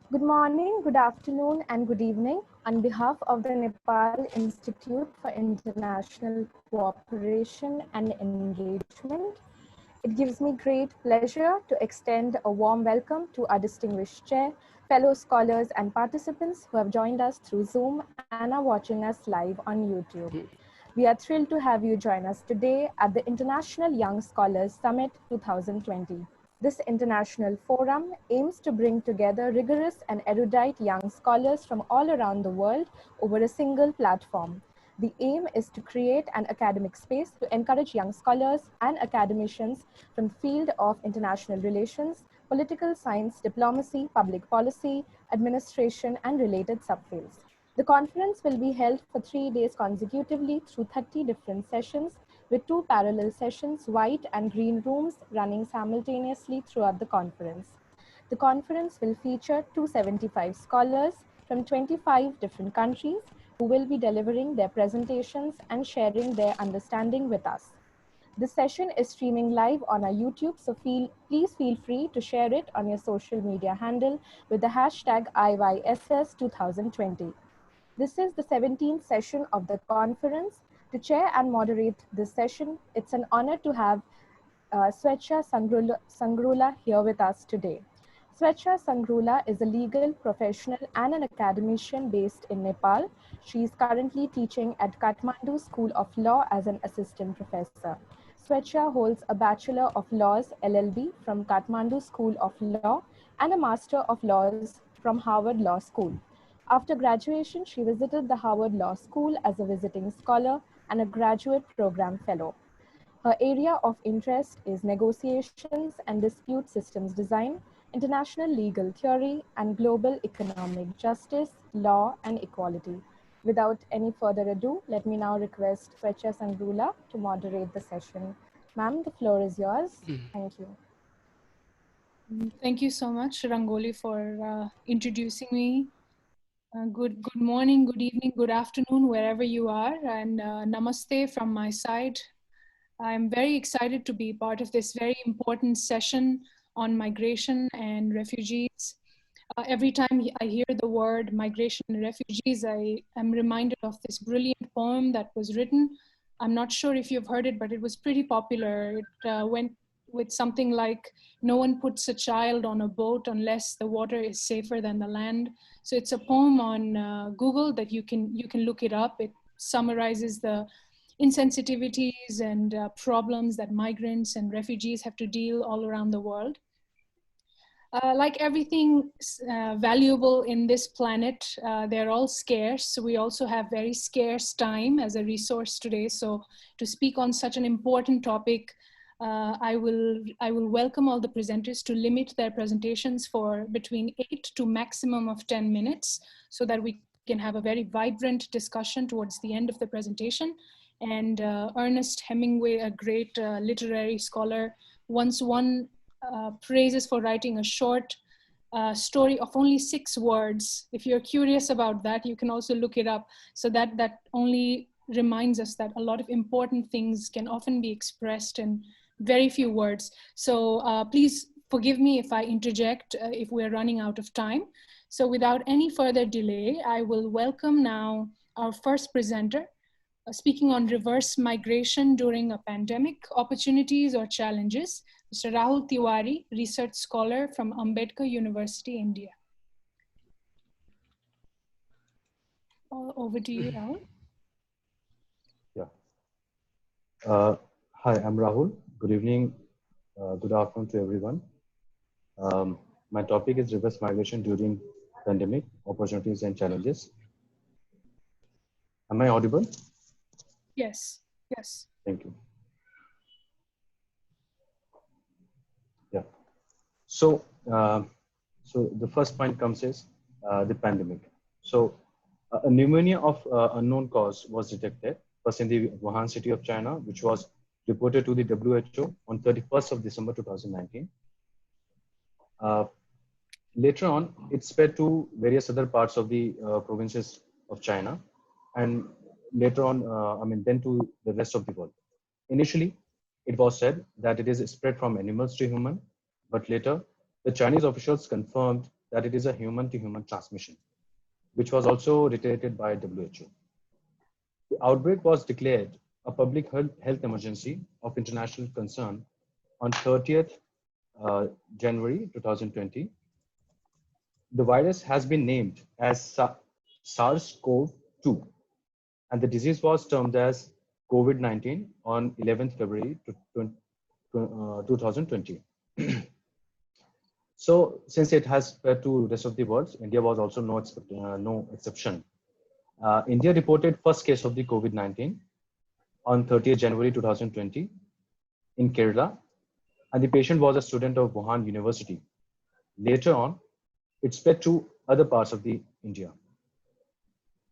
Good morning, good afternoon, and good evening. On behalf of the Nepal Institute for International Cooperation and Engagement, it gives me great pleasure to extend a warm welcome to our distinguished chair, fellow scholars, and participants who have joined us through Zoom and are watching us live on YouTube. We are thrilled to have you join us today at the International Young Scholars Summit 2020. This international forum aims to bring together rigorous and erudite young scholars from all around the world over a single platform. The aim is to create an academic space to encourage young scholars and academicians from the field of international relations, political science, diplomacy, public policy, administration, and related subfields. The conference will be held for 3 days consecutively through 30 different sessions, with 2 parallel sessions, white and green rooms, running simultaneously throughout the conference. The conference will feature 275 scholars from 25 different countries who will be delivering their presentations and sharing their understanding with us. This session is streaming live on our YouTube, so please feel free to share it on your social media handle with the hashtag IYSS2020. This is the 17th session of the conference. To chair and moderate this session, it's an honor to have Swechhya Sangroula here with us today. Swechhya Sangroula is a legal professional and an academician based in Nepal. She is currently teaching at Kathmandu School of Law as an assistant professor. Swechhya holds a Bachelor of Laws LLB from Kathmandu School of Law and a Master of Laws from Harvard Law School. After graduation, she visited the Harvard Law School as a visiting scholar and a graduate program fellow. Her area of interest is negotiations and dispute systems design, international legal theory, and global economic justice, law, and equality. Without any further ado, let me now request Swechhya Sangroula to moderate the session. Ma'am, the floor is yours. Thank you. Thank you so much, Rangoli, for introducing me. Good morning, good evening, good afternoon, wherever you are, and namaste from my side. I'm very excited to be part of this very important session on migration and refugees. Every time I hear the word migration and refugees, I am reminded of this brilliant poem that was written. I'm not sure if you've heard it, but it was pretty popular. It went with something like, no one puts a child on a boat unless the water is safer than the land. So it's a poem on Google that you can look it up. It summarizes the insensitivities and problems that migrants and refugees have to deal all around the world. Like everything valuable in this planet, they're all scarce. So we also have very scarce time as a resource today. So to speak on such an important topic, I will welcome all the presenters to limit their presentations for between 8 to maximum of 10 minutes so that we can have a very vibrant discussion towards the end of the presentation. And Ernest Hemingway, a great literary scholar, once won praises for writing a short story of only 6 words. If you're curious about that, you can also look it up. So that only reminds us that a lot of important things can often be expressed in very few words. So please forgive me if I interject if we're running out of time. So without any further delay, I will welcome now our first presenter, speaking on reverse migration during a pandemic, opportunities or challenges, Mr. Rahul Tiwari, research scholar from Ambedkar University, India. Over to you, Rahul. Yeah. Hi, I'm Rahul. Good evening, good afternoon to everyone. My topic is reverse migration during pandemic, opportunities and challenges. Am I audible? Yes, yes. Thank you. Yeah. So, so the first point comes is the pandemic. So, a pneumonia of unknown cause was detected first in the Wuhan city of China, which was reported to the WHO on 31st of December 2019. Later on, it spread to various other parts of the provinces of China, and later on, then to the rest of the world. Initially, it was said that it is spread from animals to human, but later, the Chinese officials confirmed that it is a human-to-human transmission, which was also reiterated by WHO. The outbreak was declared a public health emergency of international concern on 30th January 2020. The virus has been named as SARS-CoV-2, and the disease was termed as COVID-19 on 11th February 2020. So, since it has spread to rest of the world, India was also no exception. India reported first case of the COVID-19 on 30th January 2020 in Kerala, and the patient was a student of Wuhan University. Later on, it spread to other parts of the India.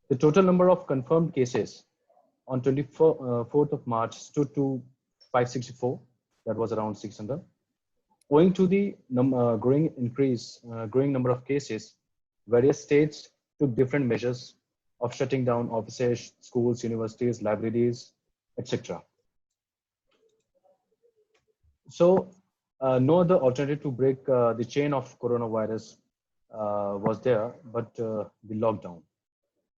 The total number of confirmed cases on 24th of March stood to 564, that was around 600. Owing to the growing number of cases, various states took different measures of shutting down offices, schools, universities, libraries, etc. So no other alternative to break the chain of coronavirus was there, but the lockdown.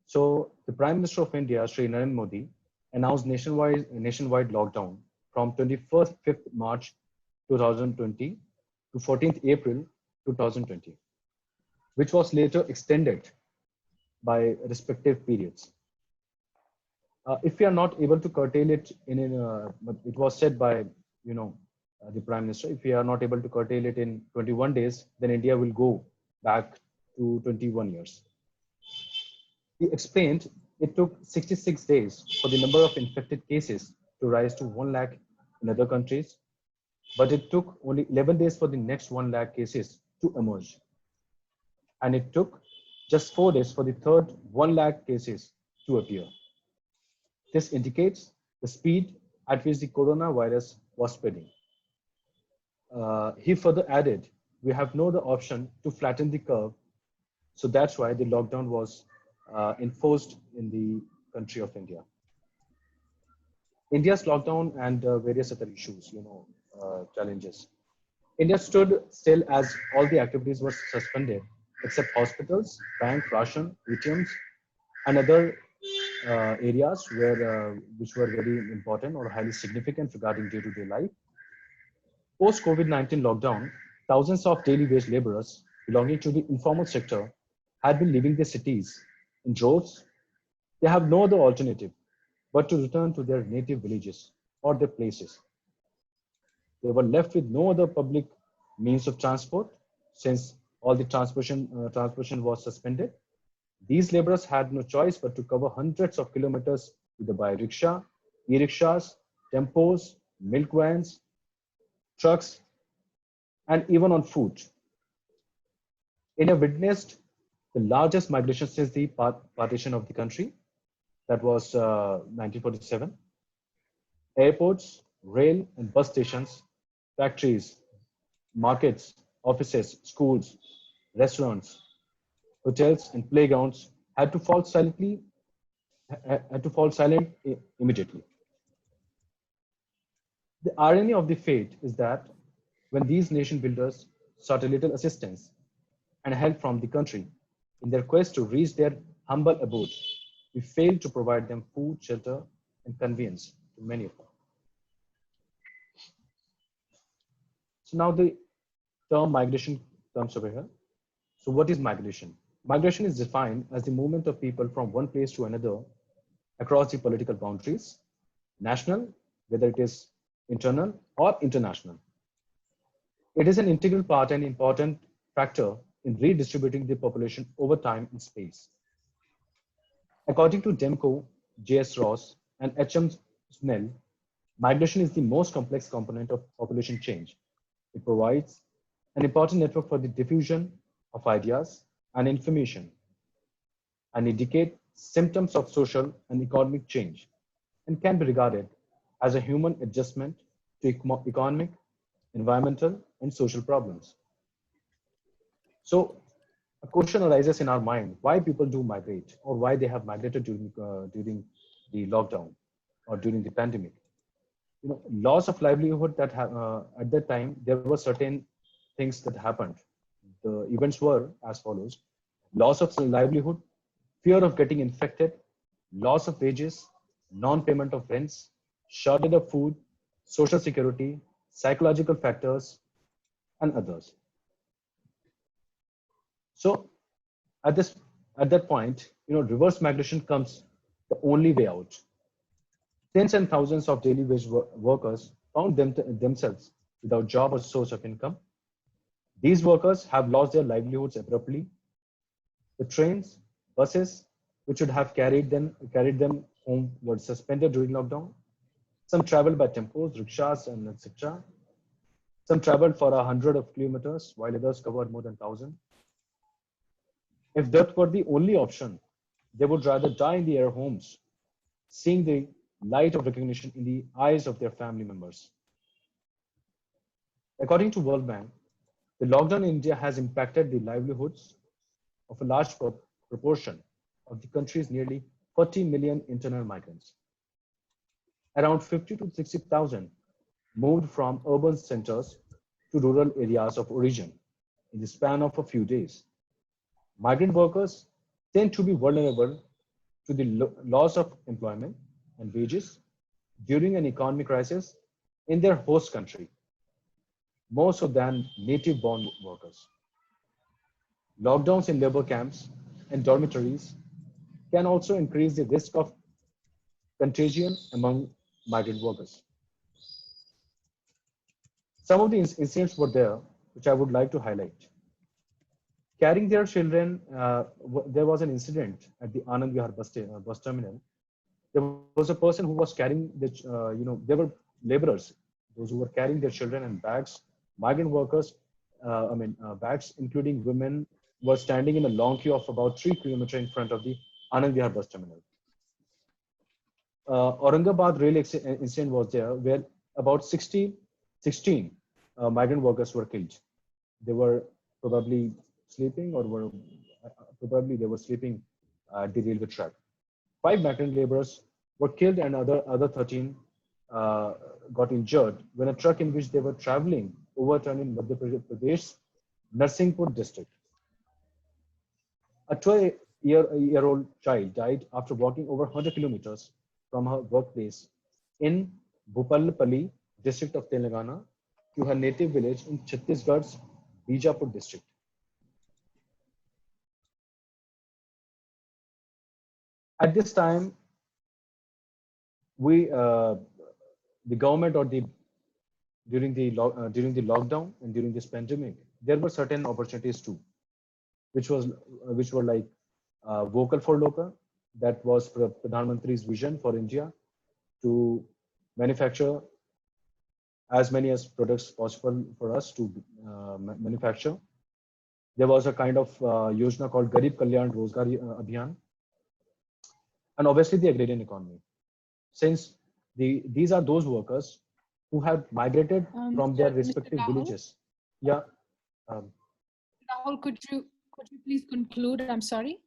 So the Prime Minister of India, Shri Narendra Modi, announced nationwide lockdown from 25th March 2020 to 14th April 2020, which was later extended by respective periods. If we are not able to curtail it but it was said by the Prime Minister, if we are not able to curtail it in 21 days, then India will go back to 21 years. He explained it took 66 days for the number of infected cases to rise to 1 lakh in other countries, but it took only 11 days for the next 1 lakh cases to emerge. And it took just 4 days for the third 1 lakh cases to appear. This indicates the speed at which the coronavirus was spreading. He further added, we have no other option to flatten the curve. So that's why the lockdown was enforced in the country of India. India's lockdown and various other issues, challenges. India stood still as all the activities were suspended, except hospitals, bank, ration, ATMs, and other areas which were very important or highly significant regarding day-to-day life. Post-COVID-19 lockdown, thousands of daily wage laborers belonging to the informal sector had been leaving their cities in droves. They have no other alternative but to return to their native villages or their places. They were left with no other public means of transport since all the transportation was suspended. These laborers had no choice but to cover hundreds of kilometers either by rickshaw, e-rickshaws, tempos, milk vans, trucks, and even on foot. India witnessed the largest migration since the partition of the country, that was 1947. Airports, rail and bus stations, factories, markets, offices, schools, restaurants, hotels and playgrounds had to fall silent immediately. The irony of the fate is that when these nation builders sought a little assistance and help from the country in their quest to reach their humble abode, we failed to provide them food, shelter, and convenience to many of them. So now the term migration comes over here. So what is migration? Migration is defined as the movement of people from one place to another across the political boundaries, national, whether it is internal or international. It is an integral part and important factor in redistributing the population over time and space. According to Demko, J.S. Ross, and H.M. Snell, migration is the most complex component of population change. It provides an important network for the diffusion of ideas and information and indicate symptoms of social and economic change and can be regarded as a human adjustment to economic, environmental, and social problems. So a question arises in our mind, why people do migrate or why they have migrated during the lockdown or during the pandemic. Loss of livelihood that at that time, there were certain things that happened. the events were as follows: loss of livelihood, fear of getting infected, loss of wages, non-payment of rents, shortage of food, social security, psychological factors, and others. So at this at that point, reverse migration comes the only way out. Tens and thousands of daily wage workers found themselves without job or source of income. These workers have lost their livelihoods abruptly. The trains, buses, which should have carried them home, were suspended during lockdown. Some traveled by tempos, rickshaws, and etc. Some traveled for 100 of kilometers, while others covered more than 1,000. If that were the only option, they would rather die in their homes, seeing the light of recognition in the eyes of their family members. According to World Bank, the lockdown in India has impacted the livelihoods of a large proportion of the country's nearly 40 million internal migrants. Around 50 to 60,000 moved from urban centers to rural areas of origin in the span of a few days. Migrant workers tend to be vulnerable to the loss of employment and wages during an economic crisis in their host country, more so than native-born workers. Lockdowns in labor camps and dormitories can also increase the risk of contagion among migrant workers. Some of the incidents were there, which I would like to highlight. Carrying their children, there was an incident at the Anand Vihar bus terminal. There was a person who was carrying there were laborers, those who were carrying their children and bags. Migrant workers, bags, including women, were standing in a long queue of about 3 kilometers in front of the Anand Vihar bus terminal. Aurangabad rail incident was there, where about 16 migrant workers were killed. They were probably sleeping, or probably they were sleeping at the railway track. 5 migrant laborers were killed, and other 13 got injured when a truck in which they were traveling overturned in Madhya Pradesh, Narsinghpur district. A 12-year-old child died after walking over 100 kilometers from her workplace in Bhupalpally district of Telangana to her native village in Chhattisgarh's Bijapur district. At this time, the government, or during the lockdown and during this pandemic, there were certain opportunities too, which were like vocal for local. That was Pradhan Mantri's vision for India to manufacture as many as products possible for us to manufacture. There was a kind of yojana called Garib Kalyan Rozgar Abhiyan, and obviously the agrarian economy. Since these are those workers who have migrated from their respective villages. Yeah. Rahul, could you please conclude? I'm sorry.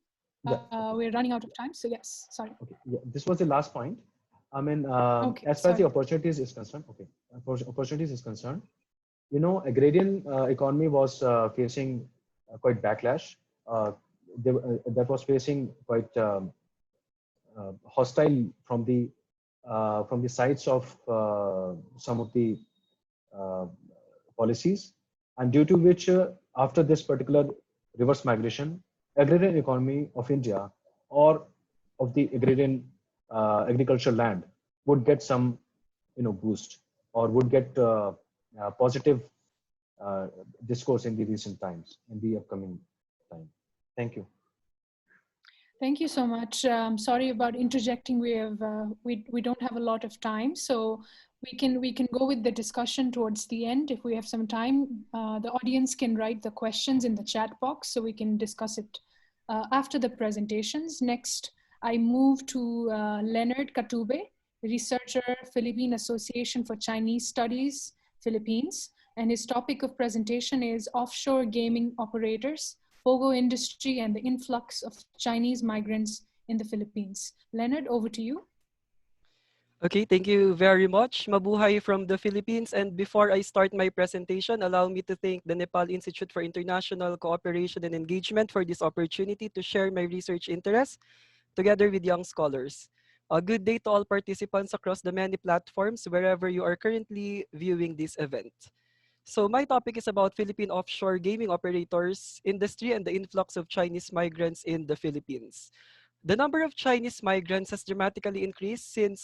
Yeah. We're running out of time. So yes, sorry. Okay. Yeah, this was the last point. I mean, Okay, as far as the opportunities is concerned, opportunities is concerned, agrarian economy was facing quite backlash. That was facing quite hostile from the sides of some of the policies, and due to which after this particular reverse migration, agrarian economy of India, or of the agrarian agricultural land, would get some boost, or would get positive discourse in the recent times, in the upcoming time. Thank you. Thank you so much. Sorry about interjecting. We don't have a lot of time, so we can go with the discussion towards the end if we have some time. The audience can write the questions in the chat box, so we can discuss it after the presentations. Next, I move to Leonard Catubay, researcher, Philippine Association for Chinese Studies, Philippines, and his topic of presentation is Offshore Gaming Operators, Pogo Industry, and the Influx of Chinese Migrants in the Philippines. Leonard, over to you. Okay, thank you very much. Mabuhay from the Philippines. And before I start my presentation, allow me to thank the Nepal Institute for International Cooperation and Engagement for this opportunity to share my research interests together with young scholars. A good day to all participants across the many platforms wherever you are currently viewing this event. So my topic is about Philippine offshore gaming operators industry and the influx of Chinese migrants in the Philippines. The number of Chinese migrants has dramatically increased since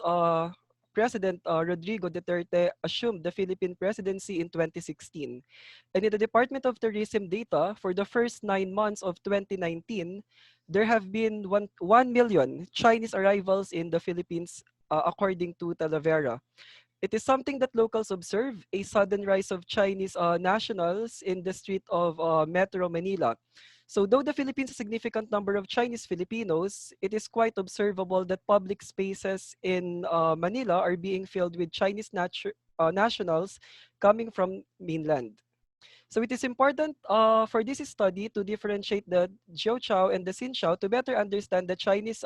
President Rodrigo Duterte assumed the Philippine presidency in 2016. And in the Department of Tourism data, for the first 9 months of 2019, there have been 1 million Chinese arrivals in the Philippines, according to Talavera. It is something that locals observe, a sudden rise of Chinese nationals in the street of Metro Manila. So though the Philippines has a significant number of Chinese Filipinos, it is quite observable that public spaces in Manila are being filled with Chinese nationals coming from mainland. So it is important for this study to differentiate the Jiaochao and the Xinjiao to better understand the Chinese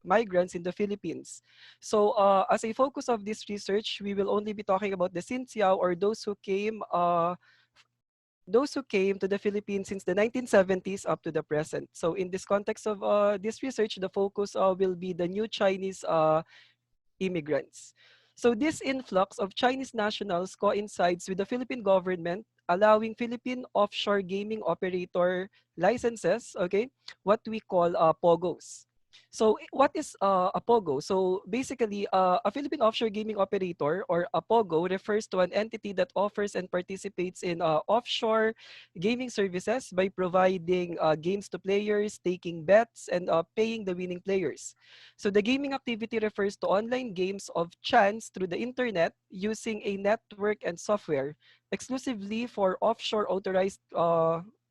migrants in the Philippines. So as a focus of this research, we will only be talking about the Xinjiao or those who came to the Philippines since the 1970s up to the present. So in this context of this research, the focus will be the new Chinese immigrants. So this influx of Chinese nationals coincides with the Philippine government allowing Philippine offshore gaming operator licenses, okay, what we call POGOs. So what is a POGO? So basically, a Philippine offshore gaming operator or a POGO refers to an entity that offers and participates in offshore gaming services by providing games to players, taking bets, and paying the winning players. So the gaming activity refers to online games of chance through the internet using a network and software exclusively for offshore authorized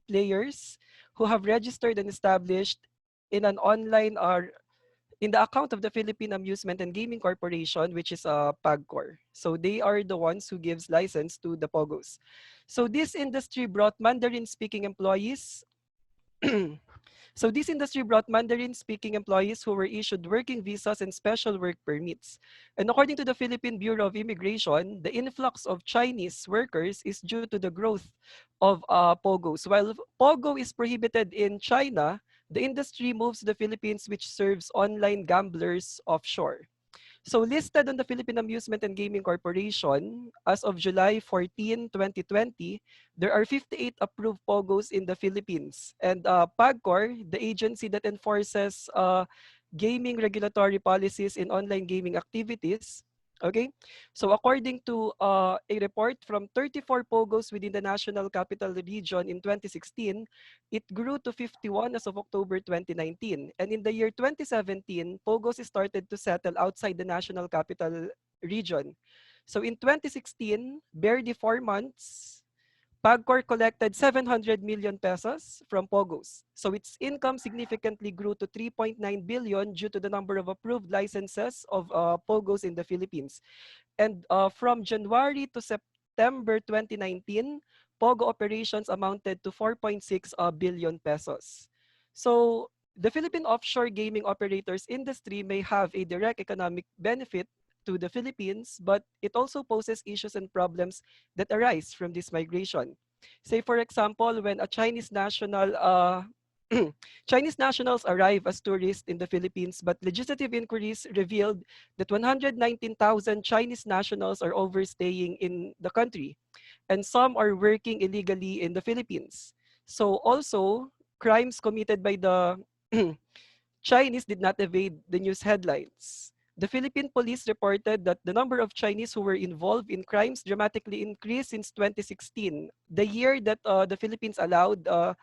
players who have registered and established in an online or in the account of the Philippine Amusement and Gaming Corporation, which is PAGCOR. So they are the ones who gives license to the POGOs. So this industry brought Mandarin-speaking employees So this industry brought Mandarin-speaking employees who were issued working visas and special work permits. And according to the Philippine Bureau of Immigration, the influx of Chinese workers is due to the growth of POGOs. While POGO is prohibited in China, the industry moves to the Philippines, which serves online gamblers offshore. So listed on the Philippine Amusement and Gaming Corporation, as of July 14, 2020, there are 58 approved POGOs in the Philippines. And PAGCOR, the agency that enforces gaming regulatory policies in online gaming activities, okay? So according to a report from 34 POGOs within the National Capital Region in 2016, it grew to 51 as of October 2019. And in the year 2017, POGOs started to settle outside the National Capital Region. So in 2016, barely 4 months, PAGCOR collected 700 million pesos from POGOs. So its income significantly grew to 3.9 billion due to the number of approved licenses of POGOs in the Philippines. And from January to September 2019, POGO operations amounted to 4.6 billion pesos. So the Philippine offshore gaming operators industry may have a direct economic benefit to the Philippines, but it also poses issues and problems that arise from this migration. Say, for example, when a Chinese national Chinese nationals arrive as tourists in the Philippines, but legislative inquiries revealed that 119,000 Chinese nationals are overstaying in the country, and some are working illegally in the Philippines. So also, crimes committed by the Chinese did not evade the news headlines. The Philippine police reported that the number of Chinese who were involved in crimes dramatically increased since 2016, the year that the Philippines allowed the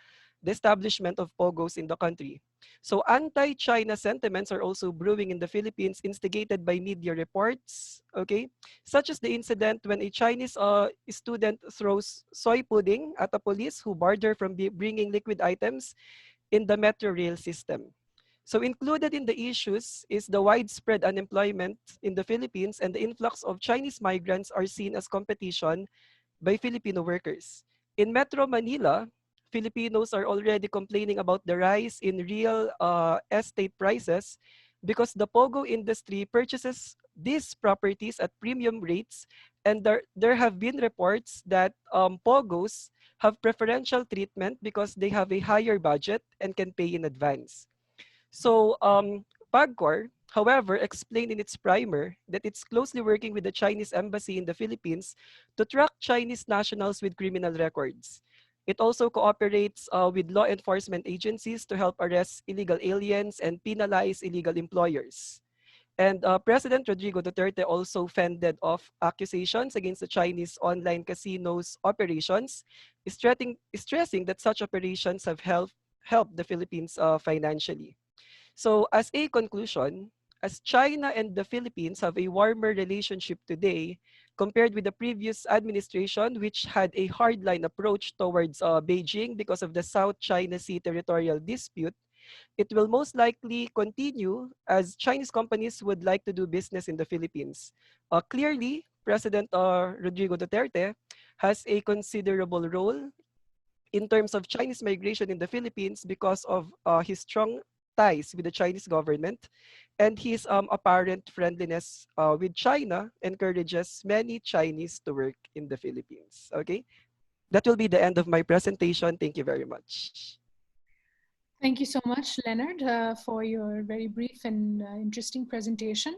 establishment of POGOs in the country. So anti-China sentiments are also brewing in the Philippines, instigated by media reports, okay? Such as the incident when a Chinese student throws soy pudding at a police who barred her from bringing liquid items in the metro rail system. So included in the issues is the widespread unemployment in the Philippines, and the influx of Chinese migrants are seen as competition by Filipino workers. In Metro Manila, Filipinos are already complaining about the rise in real estate prices because the POGO industry purchases these properties at premium rates, and there have been reports that Pogos have preferential treatment because they have a higher budget and can pay in advance. So PAGCOR, however, explained in its primer that it's closely working with the Chinese embassy in the Philippines to track Chinese nationals with criminal records. It also cooperates with law enforcement agencies to help arrest illegal aliens and penalize illegal employers. And President Rodrigo Duterte also fended off accusations against the Chinese online casinos operations, stressing that such operations have helped the Philippines financially. So as a conclusion, as China and the Philippines have a warmer relationship today compared with the previous administration, which had a hardline approach towards Beijing because of the South China Sea territorial dispute, it will most likely continue as Chinese companies would like to do business in the Philippines. Clearly, President Rodrigo Duterte has a considerable role in terms of Chinese migration in the Philippines because of his strong ties with the Chinese government, and his apparent friendliness with China encourages many Chinese to work in the Philippines. Okay, that will be the end of my presentation. Thank you very much. Thank you so much, Leonard, for your very brief and interesting presentation.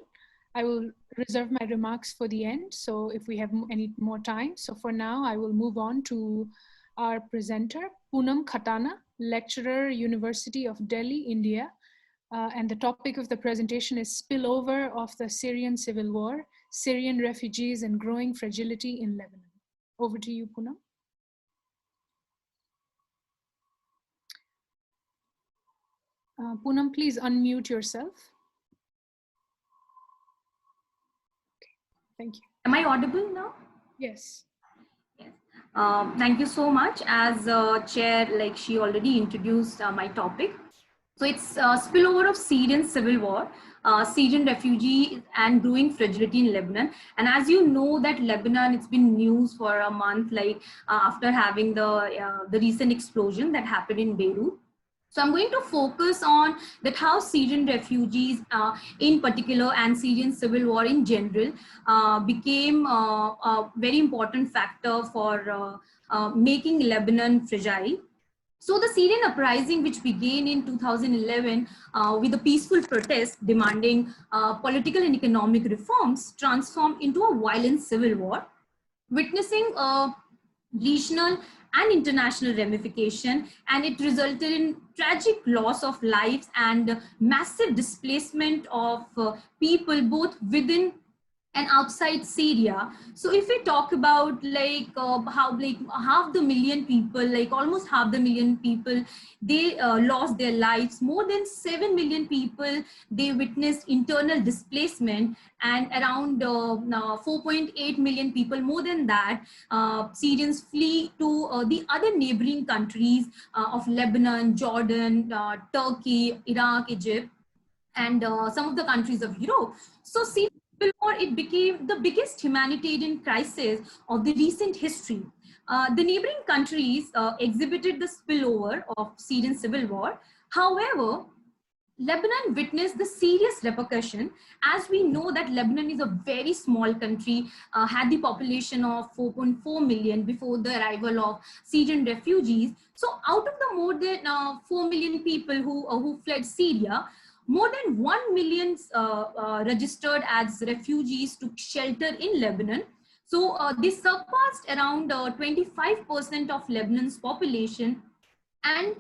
I will reserve my remarks for the end, so if we have any more time. So for now, I will move on to our presenter, Poonam Khatana, lecturer, University of Delhi, India. And the topic of the presentation is Spillover of the Syrian Civil War, Syrian Refugees and Growing Fragility in Lebanon. Over to you, Poonam. Poonam, please unmute yourself. Okay. Thank you. Am I audible now? Yes. Yes. Thank you so much. As chair, like she already introduced my topic. So it's spillover of Syrian Civil War, Syrian Refugees and Growing Fragility in Lebanon. And as you know that Lebanon, it's been news for a month, like after having the recent explosion that happened in Beirut. So I'm going to focus on that how Syrian refugees in particular and Syrian civil war in general became a very important factor for making Lebanon fragile. So the Syrian uprising, which began in 2011 with a peaceful protest demanding political and economic reforms, transformed into a violent civil war, witnessing regional and international ramification, and it resulted in tragic loss of lives and massive displacement of people both within and outside Syria. So if we talk about like how like half the million people, like almost half the million people, they lost their lives. More than 7 million people, they witnessed internal displacement, and around 4.8 million people, more than that, Syrians flee to the other neighboring countries of Lebanon, Jordan, Turkey, Iraq, Egypt, and some of the countries of Europe. So Syrian Civil War, it became the biggest humanitarian crisis of the recent history. The neighboring countries exhibited the spillover of Syrian Civil War. However, Lebanon witnessed the serious repercussion. As we know that Lebanon is a very small country, had the population of 4.4 million before the arrival of Syrian refugees. So out of the more than 4 million people who fled Syria, more than 1 million registered as refugees took shelter in Lebanon. So they surpassed around 25% of Lebanon's population. And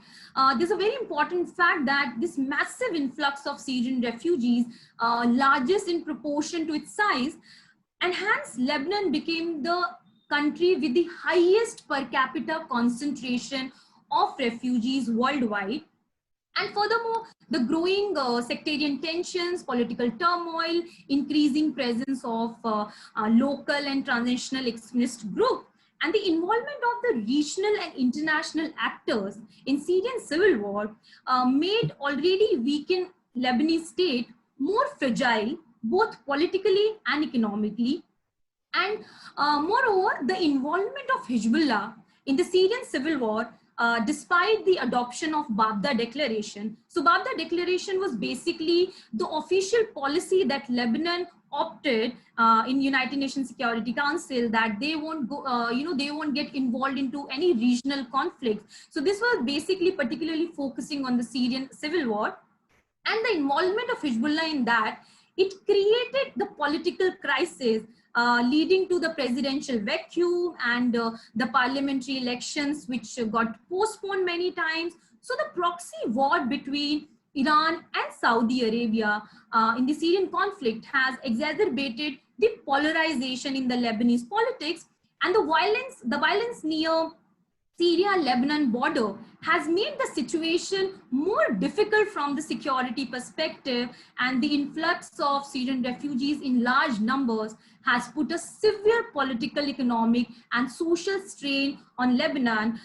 there's a very important fact that this massive influx of Syrian refugees, largest in proportion to its size, and hence Lebanon became the country with the highest per capita concentration of refugees worldwide. And furthermore, the growing sectarian tensions, political turmoil, increasing presence of local and transnational extremist groups, and the involvement of the regional and international actors in Syrian civil war made already weakened Lebanese state more fragile, both politically and economically. And moreover, the involvement of Hezbollah in the Syrian civil war, despite the adoption of Babda Declaration. So Babda Declaration was basically the official policy that Lebanon opted in United Nations Security Council that they won't go, they won't get involved into any regional conflicts. So this was basically particularly focusing on the Syrian Civil War, and the involvement of Hezbollah in that, it created the political crisis leading to the presidential vacuum and the parliamentary elections, which got postponed many times. So the proxy war between Iran and Saudi Arabia in the Syrian conflict has exacerbated the polarization in the Lebanese politics, and the violence near Syria-Lebanon border has made the situation more difficult from the security perspective, and the influx of Syrian refugees in large numbers has put a severe political, economic, and social strain on Lebanon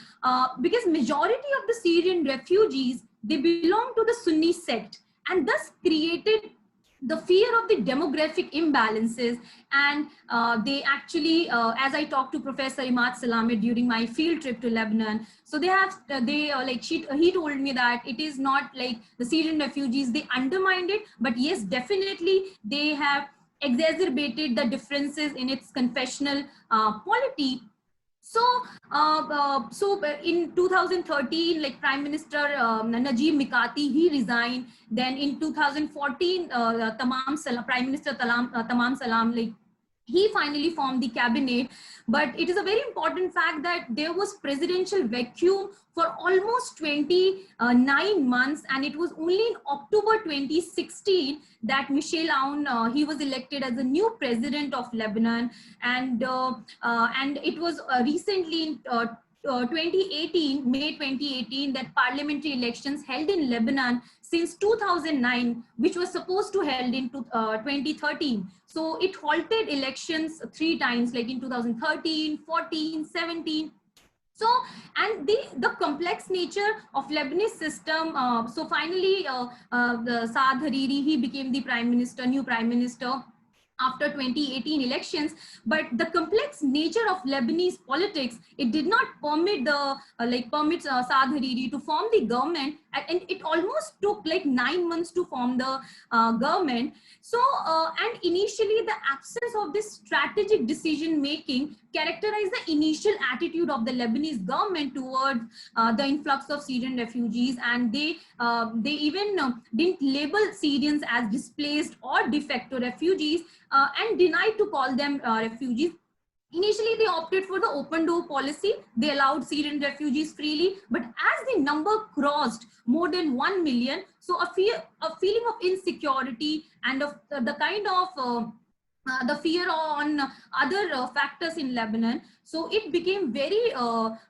because majority of the Syrian refugees, they belong to the Sunni sect, and thus created the fear of the demographic imbalances. And they actually, as I talked to Professor Imad Salame during my field trip to Lebanon, so he told me that it is not like the Syrian refugees, they undermined it, but yes, definitely they have exacerbated the differences in its confessional polity. So, in 2013, like Prime Minister Najib Mikati, he resigned. Then in 2014, Prime Minister Tamam Salam, like he finally formed the cabinet. But it is a very important fact that there was presidential vacuum for almost 29 months, and it was only in October 2016 that Michel Aoun, he was elected as the new president of Lebanon, and it was recently in 2018, May 2018, that parliamentary elections held in Lebanon since 2009, which was supposed to held in 2013. So it halted elections 3 times, like in 2013, 14, 17. So, and the complex nature of Lebanese system. So finally, the Saad Hariri, he became the new prime minister after 2018 elections, but the complex nature of Lebanese politics, it did not permit Saad Hariri to form the government, and it almost took like 9 months to form the government. So, and initially the absence of this strategic decision making characterized the initial attitude of the Lebanese government towards the influx of Syrian refugees, and they even didn't label Syrians as displaced or de facto refugees and denied to call them refugees. Initially, they opted for the open door policy. They allowed Syrian refugees freely, but as the number crossed more than 1 million, so a feeling of insecurity and of the kind of the fear on other factors in Lebanon. So it became very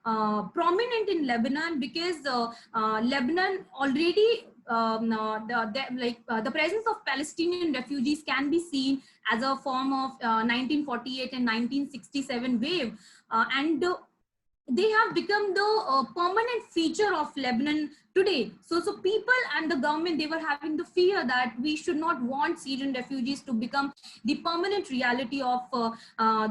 prominent in Lebanon because Lebanon already the presence of Palestinian refugees can be seen as a form of 1948 and 1967 wave, and they have become the permanent feature of Lebanon today. So people and the government, they were having the fear that we should not want Syrian refugees to become the permanent reality of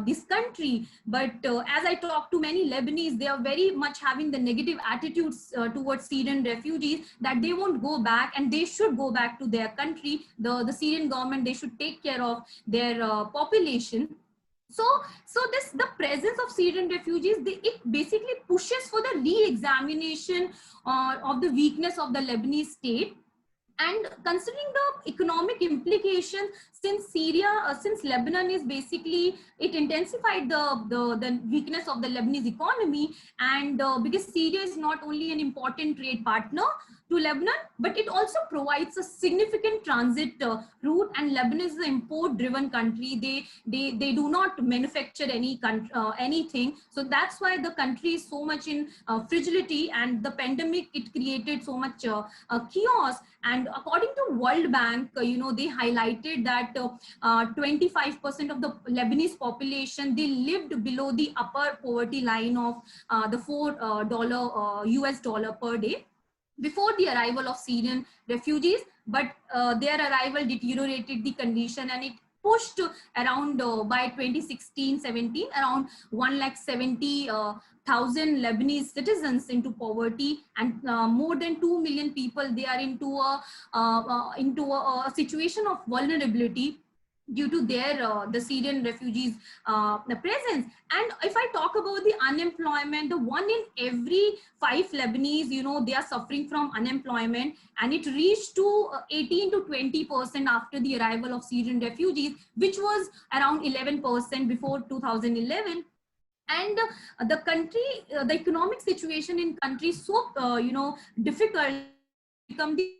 this country. But as I talk to many Lebanese, they are very much having the negative attitudes towards Syrian refugees, that they won't go back and they should go back to their country. The Syrian government, they should take care of their population. So the presence of Syrian refugees, it basically pushes for the re-examination of the weakness of the Lebanese state. And considering the economic implications, since Lebanon is basically, it intensified the weakness of the Lebanese economy, and because Syria is not only an important trade partner to Lebanon, but it also provides a significant transit route, and Lebanon is an import-driven country. They do not manufacture anything, so that's why the country is so much in fragility, and the pandemic, it created so much chaos. And according to World Bank, they highlighted that 25% of the Lebanese population, they lived below the upper poverty line of the $4 US dollar per day before the arrival of Syrian refugees, but their arrival deteriorated the condition, and it pushed around by 2016-17 around 170,000 Lebanese citizens into poverty, and more than 2 million people, they are into a situation of vulnerability. due to their the Syrian refugees presence. And if I talk about the unemployment, the 1 in every 5 Lebanese, they are suffering from unemployment, and it reached to 18 to 20% after the arrival of Syrian refugees, which was around 11% before 2011. And the country, the economic situation in country is so difficult, become the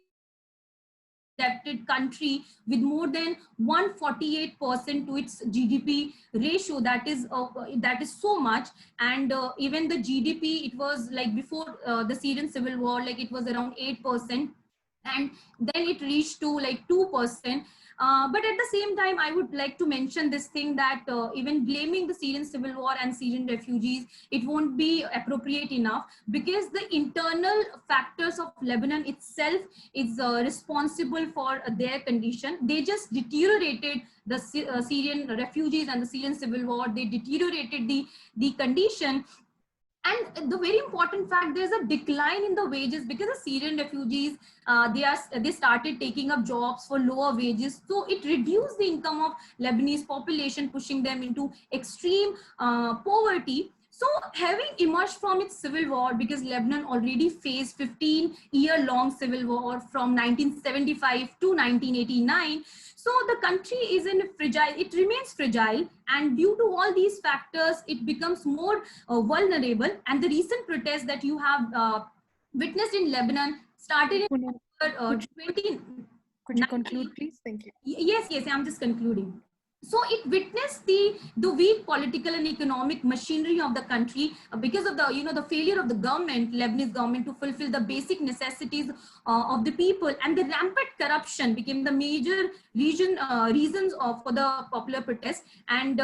indebted country with more than 148% to its GDP ratio. That is so much. And even the GDP, it was like before the Syrian Civil War, like it was around 8%, and then it reached to like 2%. But at the same time, I would like to mention this thing that even blaming the Syrian Civil War and Syrian refugees, it won't be appropriate enough, because the internal factors of Lebanon itself is responsible for their condition. They just deteriorated the Syrian refugees and the Syrian Civil War. They deteriorated the condition. And the very important fact, there's a decline in the wages, because the Syrian refugees, they started taking up jobs for lower wages. So it reduced the income of Lebanese population, pushing them into extreme poverty. So having emerged from its civil war, because Lebanon already faced 15-year-long civil war from 1975 to 1989, so the country is in fragile, it remains fragile, and due to all these factors, it becomes more vulnerable. And the recent protests that you have witnessed in Lebanon started in Poonam, 20. could you conclude, please? Thank you. Yes, I'm just concluding. So it witnessed the weak political and economic machinery of the country, because of the failure of the government, Lebanese government, to fulfill the basic necessities of the people, and the rampant corruption became the major reasons for the popular protest. And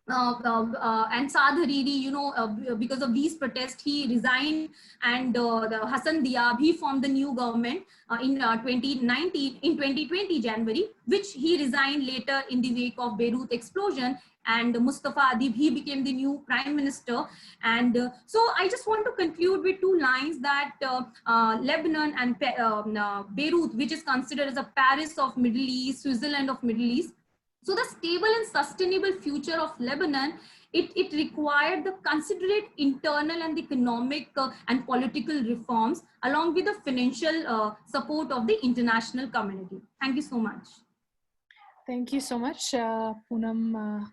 Saad Hariri, because of these protests, he resigned, and the Hassan Diab, he formed the new government in 2020 January, which he resigned later in the wake of Beirut explosion. And Mustafa Adib, he became the new prime minister. And so I just want to conclude with 2 lines that Lebanon and Beirut, which is considered as a Paris of Middle East, Switzerland of Middle East. So the stable and sustainable future of Lebanon, it required the considerate internal and economic and political reforms, along with the financial support of the international community. Thank you so much. Thank you so much, Poonam,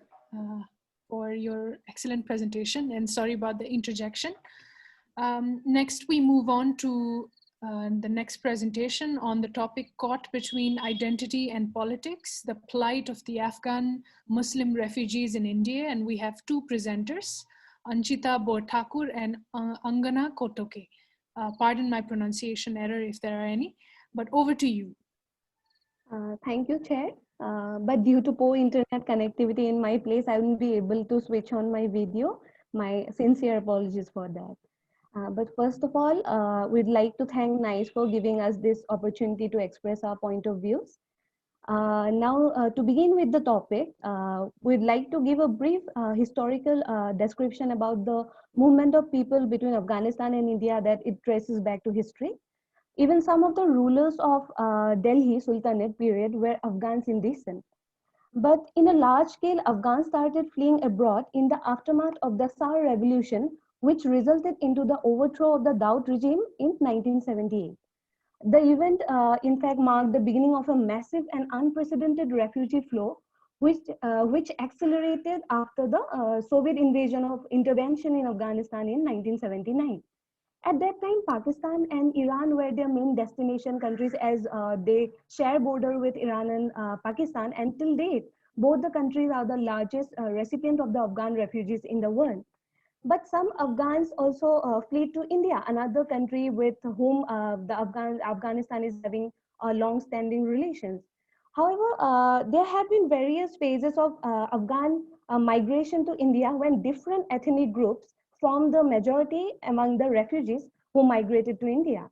for your excellent presentation, and sorry about the interjection. Next, we move on to the next presentation on the topic Caught Between Identity and Politics, the plight of the Afghan Muslim refugees in India. And we have 2 presenters, Anchita Borthakur and Angana Kotoke. Pardon my pronunciation error if there are any, but over to you. Thank you, Chair. But due to poor internet connectivity in my place, I won't be able to switch on my video. My sincere apologies for that. But first of all, we'd like to thank NICE for giving us this opportunity to express our point of views. Now, to begin with the topic, we'd like to give a brief historical description about the movement of people between Afghanistan and India, that it traces back to history. Even some of the rulers of Delhi Sultanate period were Afghans in descent. But in a large scale, Afghans started fleeing abroad in the aftermath of the Tsar Revolution, which resulted into the overthrow of the Daud regime in 1978. The event, in fact, marked the beginning of a massive and unprecedented refugee flow, which accelerated after the Soviet intervention in Afghanistan in 1979. At that time, Pakistan and Iran were their main destination countries, as they share border with Iran and Pakistan. And till date, both the countries are the largest recipient of the Afghan refugees in the world. But some Afghans also fled to India, another country with whom Afghanistan is having long-standing relations. However, there have been various phases of Afghan migration to India, when different ethnic groups formed the majority among the refugees who migrated to India.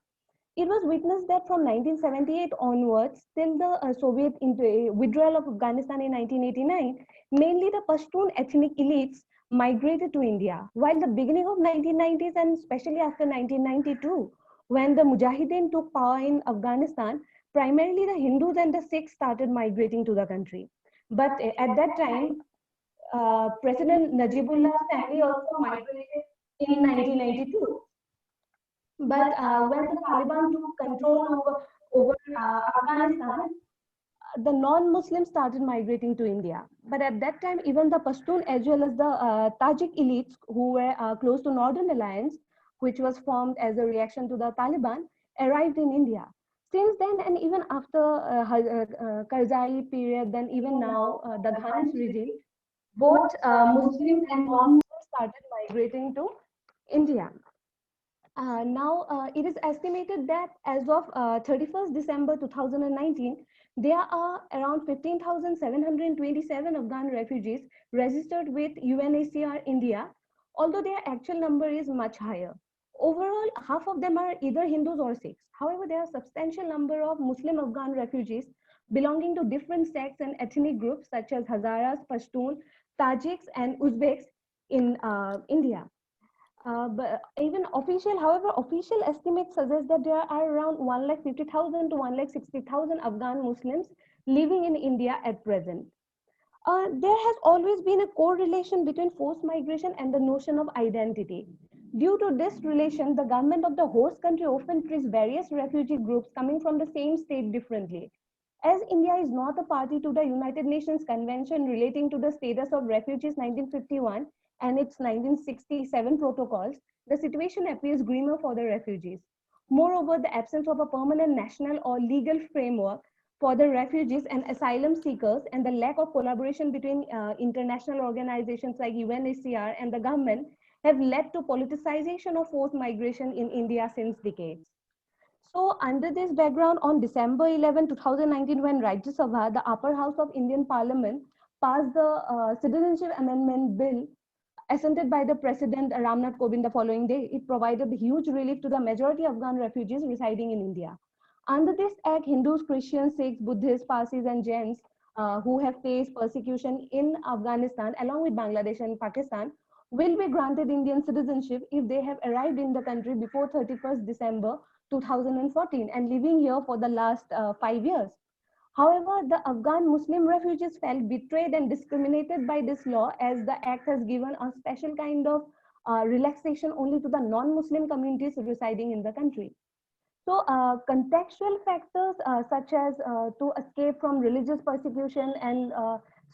It was witnessed that from 1978 onwards, till the Soviet withdrawal of Afghanistan in 1989, mainly the Pashtun ethnic elites migrated to India, while the beginning of 1990s and especially after 1992, when the Mujahideen took power in Afghanistan, primarily the Hindus and the Sikhs started migrating to the country. But at that time, President Najibullah's family also migrated in 1992. But when the Taliban took control over Afghanistan, the non-Muslims started migrating to India. But at that time, even the Pashtun as well as the Tajik elites who were close to Northern Alliance, which was formed as a reaction to the Taliban, arrived in India. Since then, and even after Karzai period, then even now, the Ghan's regime, both Muslims and non-Muslims started migrating to India. Now, it is estimated that as of 31st December 2019, there are around 15,727 Afghan refugees registered with UNHCR India, although their actual number is much higher. Overall, half of them are either Hindus or Sikhs. However, there are a substantial number of Muslim Afghan refugees belonging to different sects and ethnic groups such as Hazaras, Pashtun, Tajiks, and Uzbeks in India. But even however, official estimates suggest that there are around 150,000 to 160,000 Afghan Muslims living in India at present. There has always been a correlation between forced migration and the notion of identity. Due to this relation, the government of the host country often treats various refugee groups coming from the same state differently. As India is not a party to the United Nations Convention relating to the status of refugees 1951 and its 1967 protocols, the situation appears grimmer for the refugees. Moreover, the absence of a permanent national or legal framework for the refugees and asylum seekers and the lack of collaboration between international organizations like UNHCR and the government have led to politicization of forced migration in India since decades. So under this background, on December 11, 2019, when Rajya Sabha, the upper house of Indian Parliament, passed the Citizenship Amendment Bill assented by the President Ramnath Kovind the following day, it provided huge relief to the majority of Afghan refugees residing in India. Under this act, Hindus, Christians, Sikhs, Buddhists, Parsis, and Jains who have faced persecution in Afghanistan, along with Bangladesh and Pakistan, will be granted Indian citizenship if they have arrived in the country before 31st December 2014 and living here for the last 5 years. However, the Afghan Muslim refugees felt betrayed and discriminated by this law, as the act has given a special kind of relaxation only to the non-Muslim communities residing in the country. So contextual factors such as to escape from religious persecution and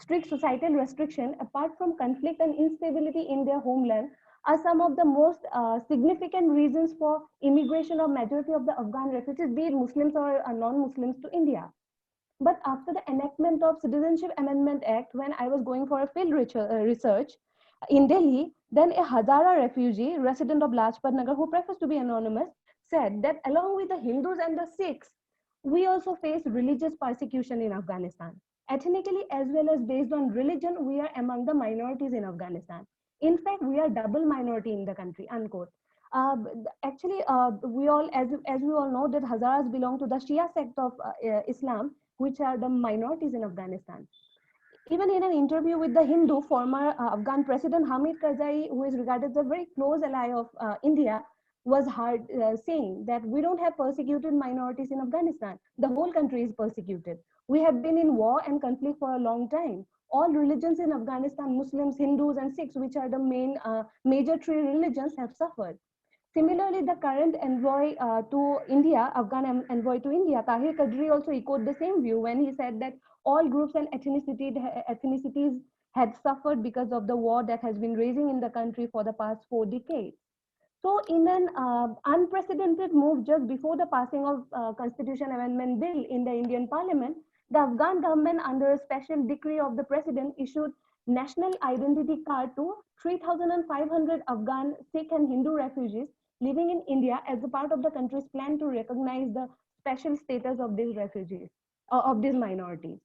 strict societal restriction, apart from conflict and instability in their homeland, are some of the most significant reasons for immigration of majority of the Afghan refugees, be it Muslims or non-Muslims, to India. But after the enactment of Citizenship Amendment Act, when I was going for a field research in Delhi, then a Hazara refugee, resident of Lajpat Nagar, who prefers to be anonymous, said that along with the Hindus and the Sikhs, we also face religious persecution in Afghanistan. Ethnically as well as based on religion, we are among the minorities in Afghanistan. In fact, we are double minority in the country, unquote. Actually, we all, as we all know, that Hazaras belong to the Shia sect of Islam, which are the minorities in Afghanistan. Even in an interview with the Hindu, former Afghan President Hamid Karzai, who is regarded as a very close ally of India, was saying that we don't have persecuted minorities in Afghanistan. The whole country is persecuted. We have been in war and conflict for a long time. All religions in Afghanistan, Muslims, Hindus, and Sikhs, which are the main major three religions, have suffered. Similarly, the current envoy to India, Afghan envoy to India, Tahir Kadri, also echoed the same view when he said that all groups and ethnicities had suffered because of the war that has been raging in the country for the past 4 decades. So in an unprecedented move just before the passing of Constitution Amendment Bill in the Indian Parliament, the Afghan government, under a special decree of the President, issued National Identity Card to 3,500 Afghan, Sikh and Hindu refugees living in India as a part of the country's plan to recognize the special status of these refugees, of these minorities.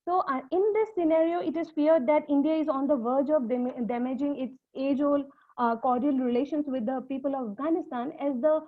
So in this scenario, it is feared that India is on the verge of damaging its age-old cordial relations with the people of Afghanistan, as the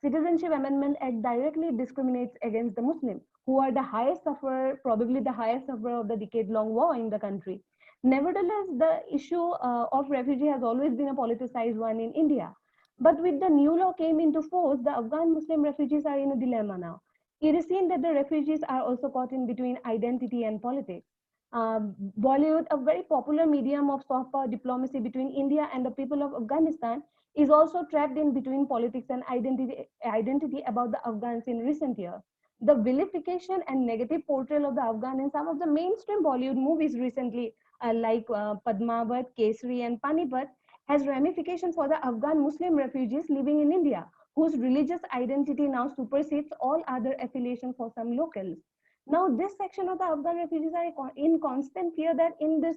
Citizenship Amendment Act directly discriminates against the Muslims, who are the highest sufferer, probably the highest sufferer of the decade-long war in the country. Nevertheless, the issue of refugee has always been a politicized one in India. But with the new law came into force, the Afghan Muslim refugees are in a dilemma now. It is seen that the refugees are also caught in between identity and politics. Bollywood, a very popular medium of soft power diplomacy between India and the people of Afghanistan, is also trapped in between politics and identity about the Afghans in recent years. The vilification and negative portrayal of the Afghan in some of the mainstream Bollywood movies recently, like Padmavat, Kesari, and Panipat, has ramifications for the Afghan Muslim refugees living in India, whose religious identity now supersedes all other affiliation for some locals. Now, this section of the Afghan refugees are in constant fear that in this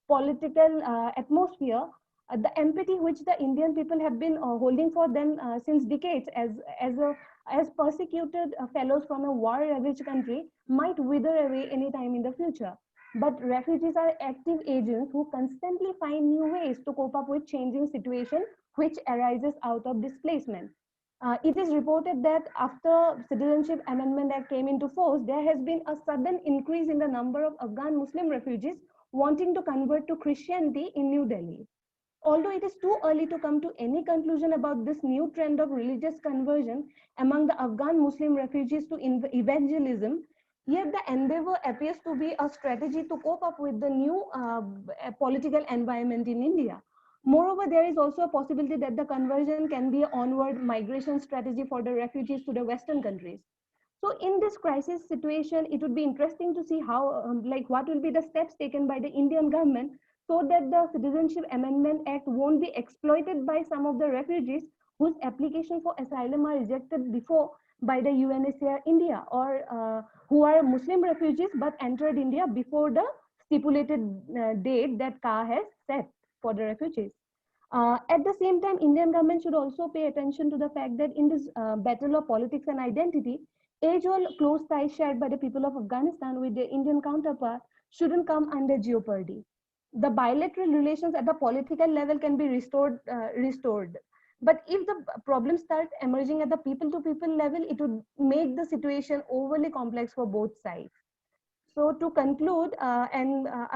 political atmosphere, the empathy which the Indian people have been holding for them since decades as persecuted fellows from a war-ravaged country might wither away anytime in the future. But refugees are active agents who constantly find new ways to cope up with changing situation which arises out of displacement. It is reported that after Citizenship Amendment Act came into force, there has been a sudden increase in the number of Afghan Muslim refugees wanting to convert to Christianity in New Delhi. Although it is too early to come to any conclusion about this new trend of religious conversion among the Afghan Muslim refugees to evangelism, yet the endeavor appears to be a strategy to cope up with the new political environment in India. Moreover, there is also a possibility that the conversion can be an onward migration strategy for the refugees to the Western countries. So in this crisis situation, it would be interesting to see how, what will be the steps taken by the Indian government so that the Citizenship Amendment Act won't be exploited by some of the refugees whose application for asylum are rejected before by the UNHCR India, or who are Muslim refugees but entered India before the stipulated date that CA has set for the refugees. At the same time, Indian government should also pay attention to the fact that in this battle of politics and identity, age-old close ties shared by the people of Afghanistan with their Indian counterpart shouldn't come under jeopardy. The bilateral relations at the political level can be restored. But if the problems start emerging at the people-to-people level, it would make the situation overly complex for both sides. So to conclude, I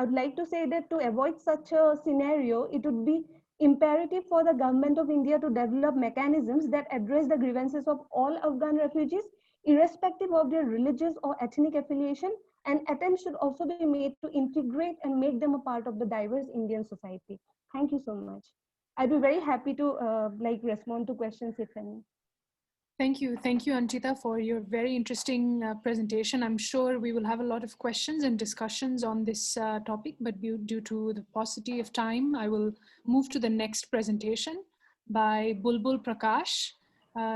would like to say that to avoid such a scenario, it would be imperative for the government of India to develop mechanisms that address the grievances of all Afghan refugees, irrespective of their religious or ethnic affiliation, and attempts should also be made to integrate and make them a part of the diverse Indian society. Thank you so much. I'd be very happy to respond to questions if any. Thank you, Antita, for your very interesting presentation. I'm sure we will have a lot of questions and discussions on this topic, but due to the paucity of time, I will move to the next presentation by Bulbul Prakash,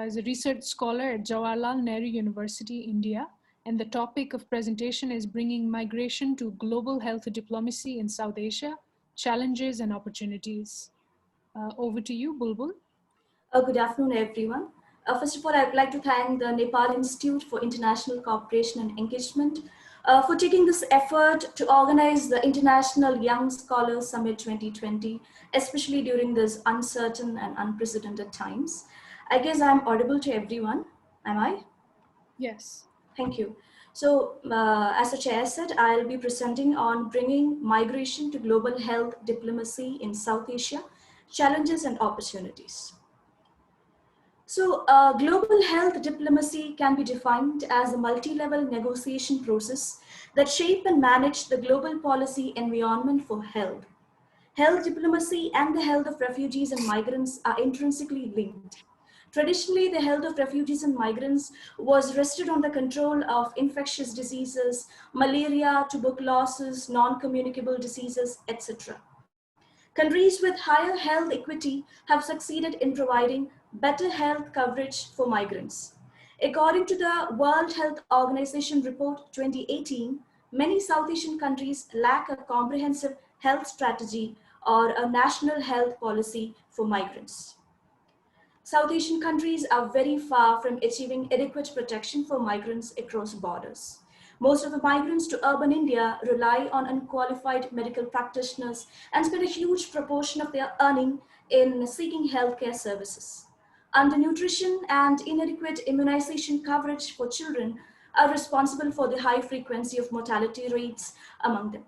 is a research scholar at Jawaharlal Nehru University, India. And the topic of presentation is Bringing Migration to Global Health Diplomacy in South Asia, Challenges and Opportunities. Over to you, Bulbul. Good afternoon, everyone. First of all, I'd like to thank the Nepal Institute for International Cooperation and Engagement for taking this effort to organize the International Young Scholars Summit 2020, especially during this uncertain and unprecedented times. I guess I'm audible to everyone, am I? Yes. Thank you. So, as the chair said, I'll be presenting on bringing migration to global health diplomacy in South Asia, challenges and opportunities. So, global health diplomacy can be defined as a multi-level negotiation process that shape and manage the global policy environment for health. Health diplomacy and the health of refugees and migrants are intrinsically linked. Traditionally, the health of refugees and migrants was rested on the control of infectious diseases, malaria, tuberculosis, non-communicable diseases, etc. Countries with higher health equity have succeeded in providing better health coverage for migrants. According to the World Health Organization Report 2018, many South Asian countries lack a comprehensive health strategy or a national health policy for migrants. South Asian countries are very far from achieving adequate protection for migrants across borders. Most of the migrants to urban India rely on unqualified medical practitioners and spend a huge proportion of their earning in seeking healthcare services. Undernutrition and inadequate immunization coverage for children are responsible for the high frequency of mortality rates among them.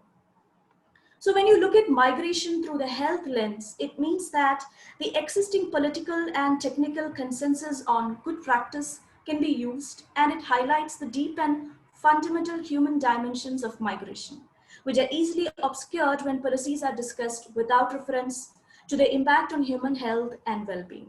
So when you look at migration through the health lens, it means that the existing political and technical consensus on good practice can be used, and it highlights the deep and fundamental human dimensions of migration. which are easily obscured when policies are discussed without reference to the impact on human health and well-being.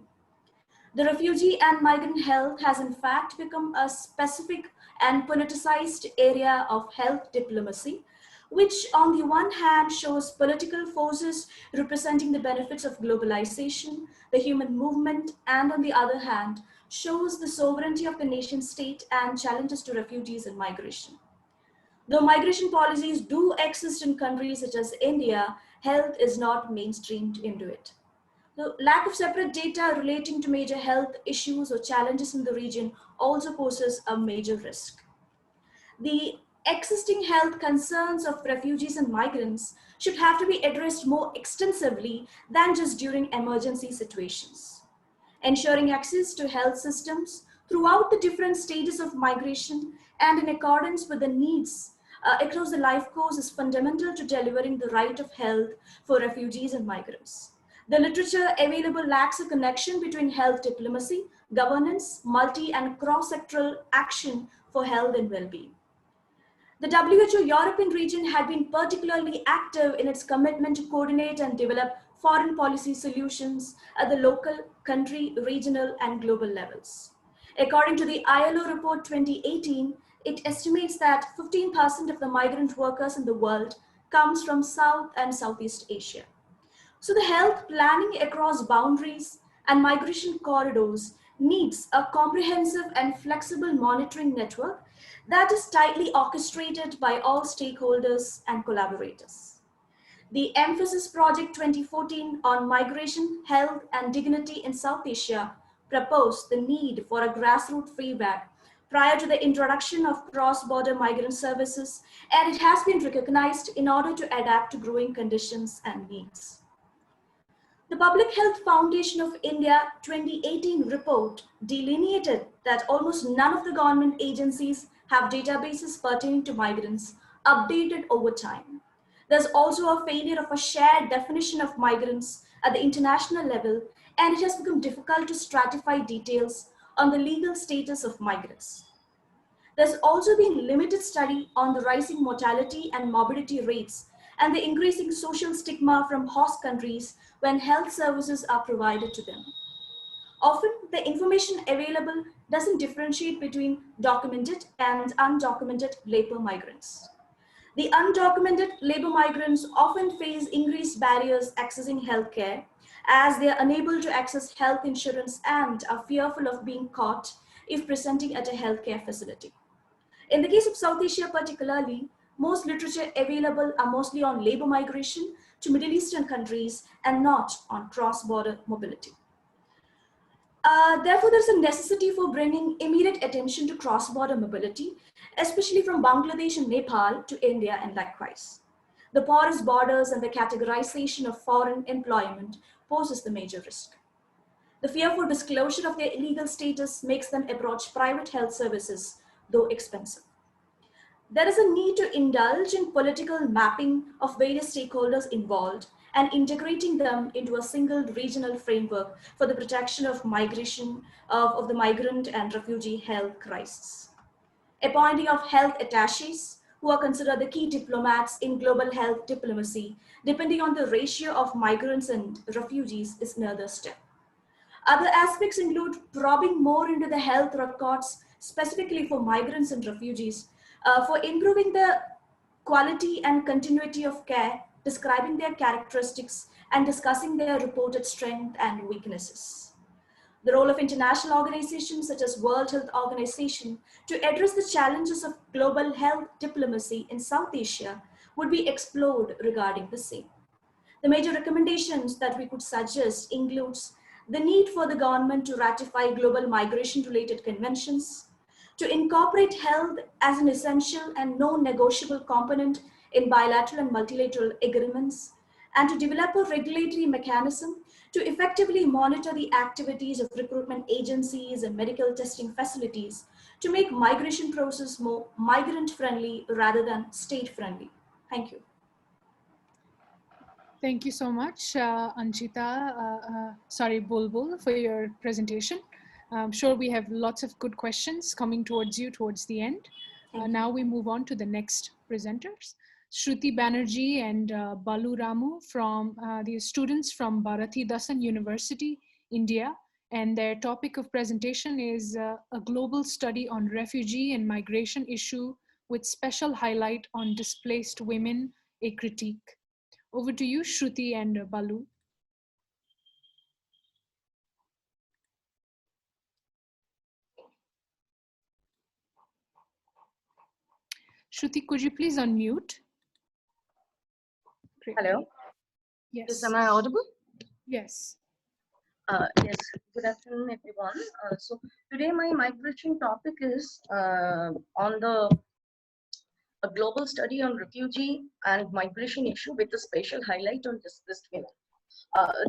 The refugee and migrant health has in fact become a specific and politicized area of health diplomacy, which on the one hand shows political forces representing the benefits of globalization, the human movement, and on the other hand, shows the sovereignty of the nation state and challenges to refugees and migration. Though migration policies do exist in countries such as India, health is not mainstreamed into it. The lack of separate data relating to major health issues or challenges in the region also poses a major risk. The existing health concerns of refugees and migrants should have to be addressed more extensively than just during emergency situations. Ensuring access to health systems throughout the different stages of migration and in accordance with the needs across the life course is fundamental to delivering the right of health for refugees and migrants. The literature available lacks a connection between health diplomacy, governance, multi and cross-sectoral action for health and well-being. The WHO European region had been particularly active in its commitment to coordinate and develop foreign policy solutions at the local, country, regional, and global levels. According to the ILO report 2018, it estimates that 15% of the migrant workers in the world comes from South and Southeast Asia. So the health planning across boundaries and migration corridors needs a comprehensive and flexible monitoring network that is tightly orchestrated by all stakeholders and collaborators. The Emphasis Project 2014 on Migration, Health and Dignity in South Asia proposed the need for a grassroots feedback prior to the introduction of cross-border migrant services, and it has been recognized in order to adapt to growing conditions and needs. The Public Health Foundation of India 2018 report delineated that almost none of the government agencies have databases pertaining to migrants updated over time. There's also a failure of a shared definition of migrants at the international level, and it has become difficult to stratify details on the legal status of migrants. There's also been limited study on the rising mortality and morbidity rates and the increasing social stigma from host countries when health services are provided to them. Often, the information available doesn't differentiate between documented and undocumented labor migrants. The undocumented labor migrants often face increased barriers accessing healthcare as they are unable to access health insurance and are fearful of being caught if presenting at a healthcare facility. In the case of South Asia particularly, most literature available are mostly on labor migration to Middle Eastern countries and not on cross-border mobility. Therefore, there's a necessity for bringing immediate attention to cross-border mobility, especially from Bangladesh and Nepal to India and likewise. The porous borders and the categorization of foreign employment poses the major risk. The fear for disclosure of their illegal status makes them approach private health services, though expensive. There is a need to indulge in political mapping of various stakeholders involved and integrating them into a single regional framework for the protection of migration of the migrant and refugee health crisis. Appointing of health attaches, who are considered the key diplomats in global health diplomacy, depending on the ratio of migrants and refugees, is another step. Other aspects include probing more into the health records, specifically for migrants and refugees, for improving the quality and continuity of care, describing their characteristics, and discussing their reported strengths and weaknesses. The role of international organizations such as World Health Organization to address the challenges of global health diplomacy in South Asia would be explored regarding the same. The major recommendations that we could suggest includes the need for the government to ratify global migration-related conventions, to incorporate health as an essential and non-negotiable component in bilateral and multilateral agreements, and to develop a regulatory mechanism to effectively monitor the activities of recruitment agencies and medical testing facilities to make migration process more migrant-friendly rather than state-friendly. Thank you. Thank you so much, Bulbul, for your presentation. I'm sure we have lots of good questions coming towards you towards the end. Now we move on to the next presenters. Shruti Banerjee and Balu Ramu from the students from Bharati Dasan University, India. And their topic of presentation is a global study on refugee and migration issue with special highlight on displaced women, a critique. Over to you, Shruti and Balu. Shruti, could you please unmute? Great. Hello. Yes. Yes, am I audible? Yes. Yes. Good afternoon, everyone. So today my migration topic is on a global study on refugee and migration issue with a special highlight on displaced women.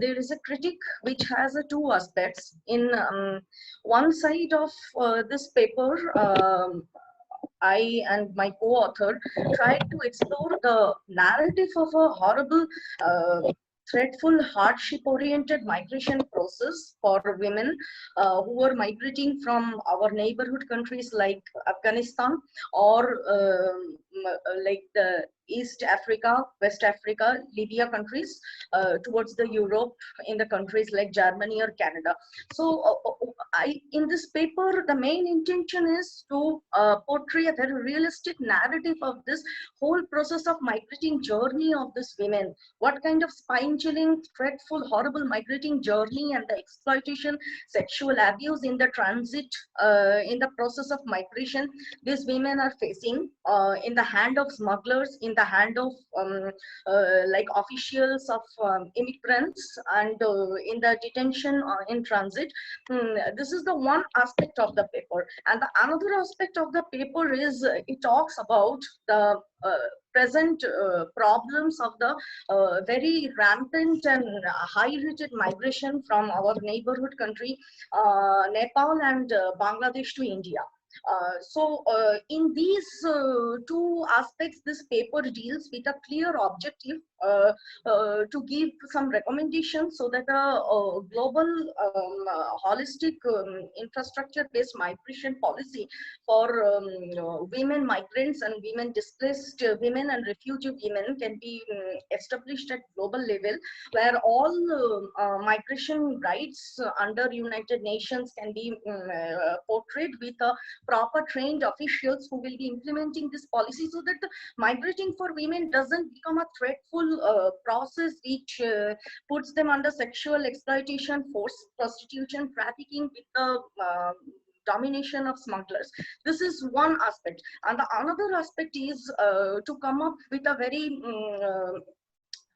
There is a critique which has two aspects. In one side of this paper, I and my co-author tried to explore the narrative of a horrible, dreadful, hardship-oriented migration process for women who were migrating from our neighborhood countries like Afghanistan or like the East Africa, West Africa, Libya countries towards the Europe in the countries like Germany or Canada. So in this paper, the main intention is to portray a very realistic narrative of this whole process of migrating journey of these women. What kind of spine-chilling, dreadful, horrible migrating journey and the exploitation, sexual abuse in the transit, in the process of migration, these women are facing in the hand of smugglers, in the hand of like officials of immigrants, and in the detention in transit. This is the one aspect of the paper, and the another aspect of the paper is it talks about the present problems of the very rampant and high-rated migration from our neighborhood country Nepal and Bangladesh to India. So in these two aspects, this paper deals with a clear objective to give some recommendations so that a global holistic infrastructure-based migration policy for women migrants and women displaced women and refugee women can be established at global level, where all migration rights under United Nations can be portrayed with a proper trained officials who will be implementing this policy, so that the migrating for women doesn't become a threatful process which puts them under sexual exploitation, forced prostitution, trafficking with the domination of smugglers. This is one aspect, and the another aspect is to come up with a very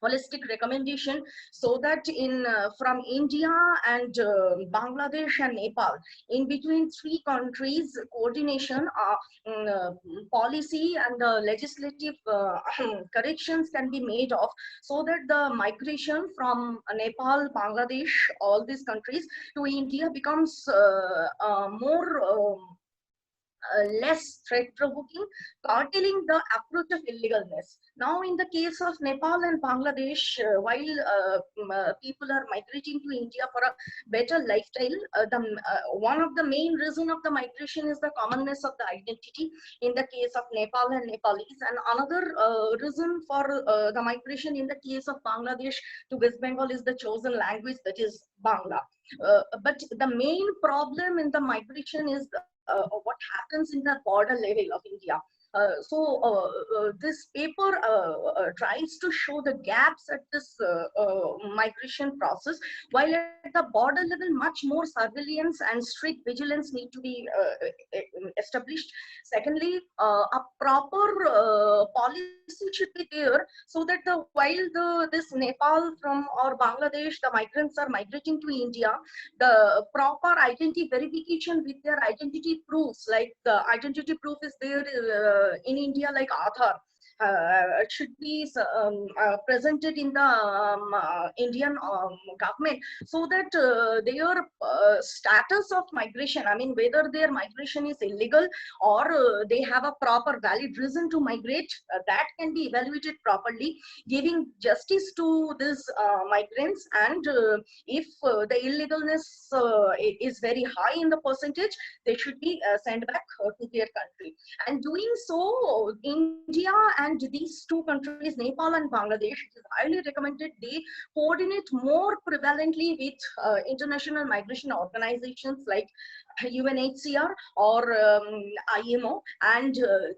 holistic recommendation, so that in from India and Bangladesh and Nepal, in between three countries, coordination, policy and legislative corrections can be made of, so that the migration from Nepal, Bangladesh, all these countries to India becomes more less threat-provoking, curtailing the approach of illegalness. Now, in the case of Nepal and Bangladesh, while people are migrating to India for a better lifestyle, one of the main reason of the migration is the commonness of the identity in the case of Nepal and Nepalese, and another reason for the migration in the case of Bangladesh to West Bengal is the chosen language, that is Bangla. But the main problem in the migration is what happens in the border level of India. This paper tries to show the gaps at this migration process, while at the border level much more surveillance and strict vigilance need to be established. Secondly, a proper policy should be there, so that while this Nepal from or Bangladesh, the migrants are migrating to India, the proper identity verification with their identity proofs, like the identity proof is there in India, like Aadhaar. It should be presented in the Indian government, so that their status of migration, I mean whether their migration is illegal or they have a proper valid reason to migrate, that can be evaluated properly, giving justice to these migrants. And if the illegalness is very high in the percentage, they should be sent back to their country. And doing so, India and these two countries, Nepal and Bangladesh, it is highly recommended they coordinate more prevalently with international migration organizations like UNHCR or IMO, and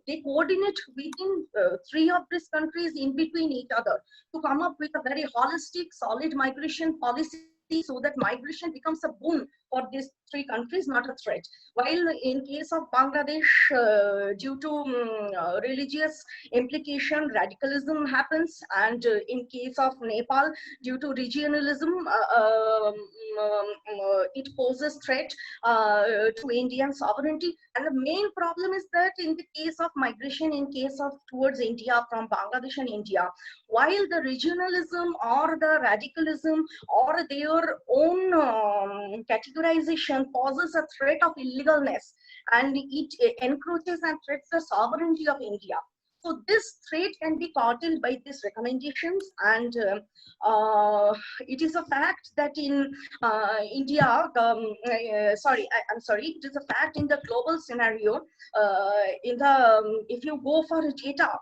they coordinate within three of these countries in between each other to come up with a very holistic, solid migration policy, so that migration becomes a boon for these three countries, not a threat. While in case of Bangladesh, due to religious implication, radicalism happens, and in case of Nepal, due to regionalism, it poses threat to Indian sovereignty. And the main problem is that in the case of migration, in case of towards India from Bangladesh and India, while the regionalism or the radicalism or their own categorization poses a threat of illegalness, and it encroaches and threats the sovereignty of India. So this threat can be curtailed by these recommendations, and it is a fact that in India, I'm sorry, it is a fact in the global scenario. If you go for data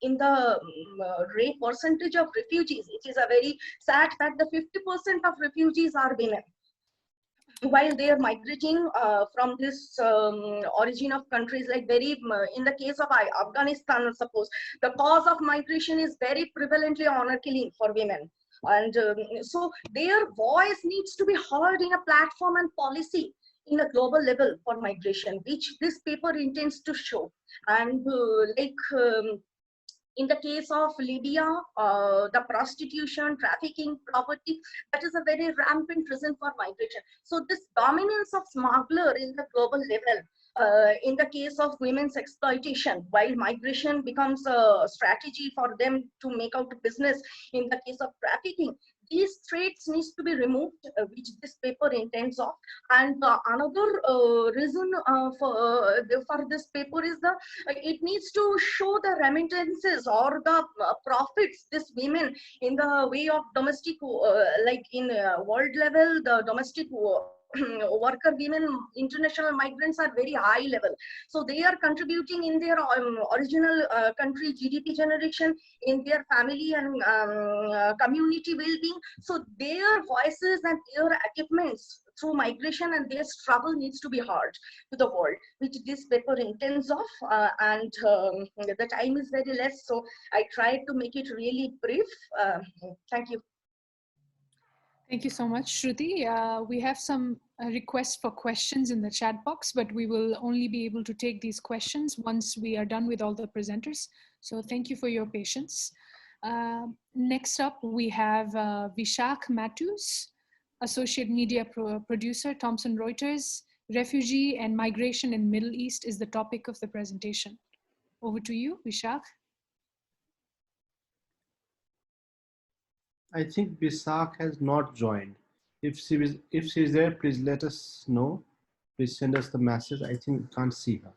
in the percentage of refugees, it is a very sad fact that 50% of refugees are women, while they are migrating from this origin of countries like in the case of Afghanistan, suppose, the cause of migration is very prevalently honor killing for women. And so their voice needs to be heard in a platform and policy in a global level for migration, which this paper intends to show. And in the case of Libya, the prostitution, trafficking, poverty, that is a very rampant reason for migration. So this dominance of smuggler in the global level, in the case of women's exploitation, while migration becomes a strategy for them to make out a business, in the case of trafficking, these threats needs to be removed, which this paper intends of. And another reason for this paper is it needs to show the remittances or the profits this women in the way of domestic, like in world level, the domestic worker women, international migrants are very high level. So they are contributing in their original country GDP generation, in their family and community well-being. So their voices and their achievements through migration and their struggle needs to be heard to the world, which this paper intends of. And the time is very less, so I tried to make it really brief. Thank you. Thank you so much, Shruti. We have some requests for questions in the chat box, but we will only be able to take these questions once we are done with all the presenters. So thank you for your patience. Next up, we have Vishak Matthews, Associate Media Producer, Thomson Reuters. Refugee and migration in Middle East is the topic of the presentation. Over to you, Vishak. I think Vishak has not joined. If she is there, please let us know. Please send us the message. I think we can't see her.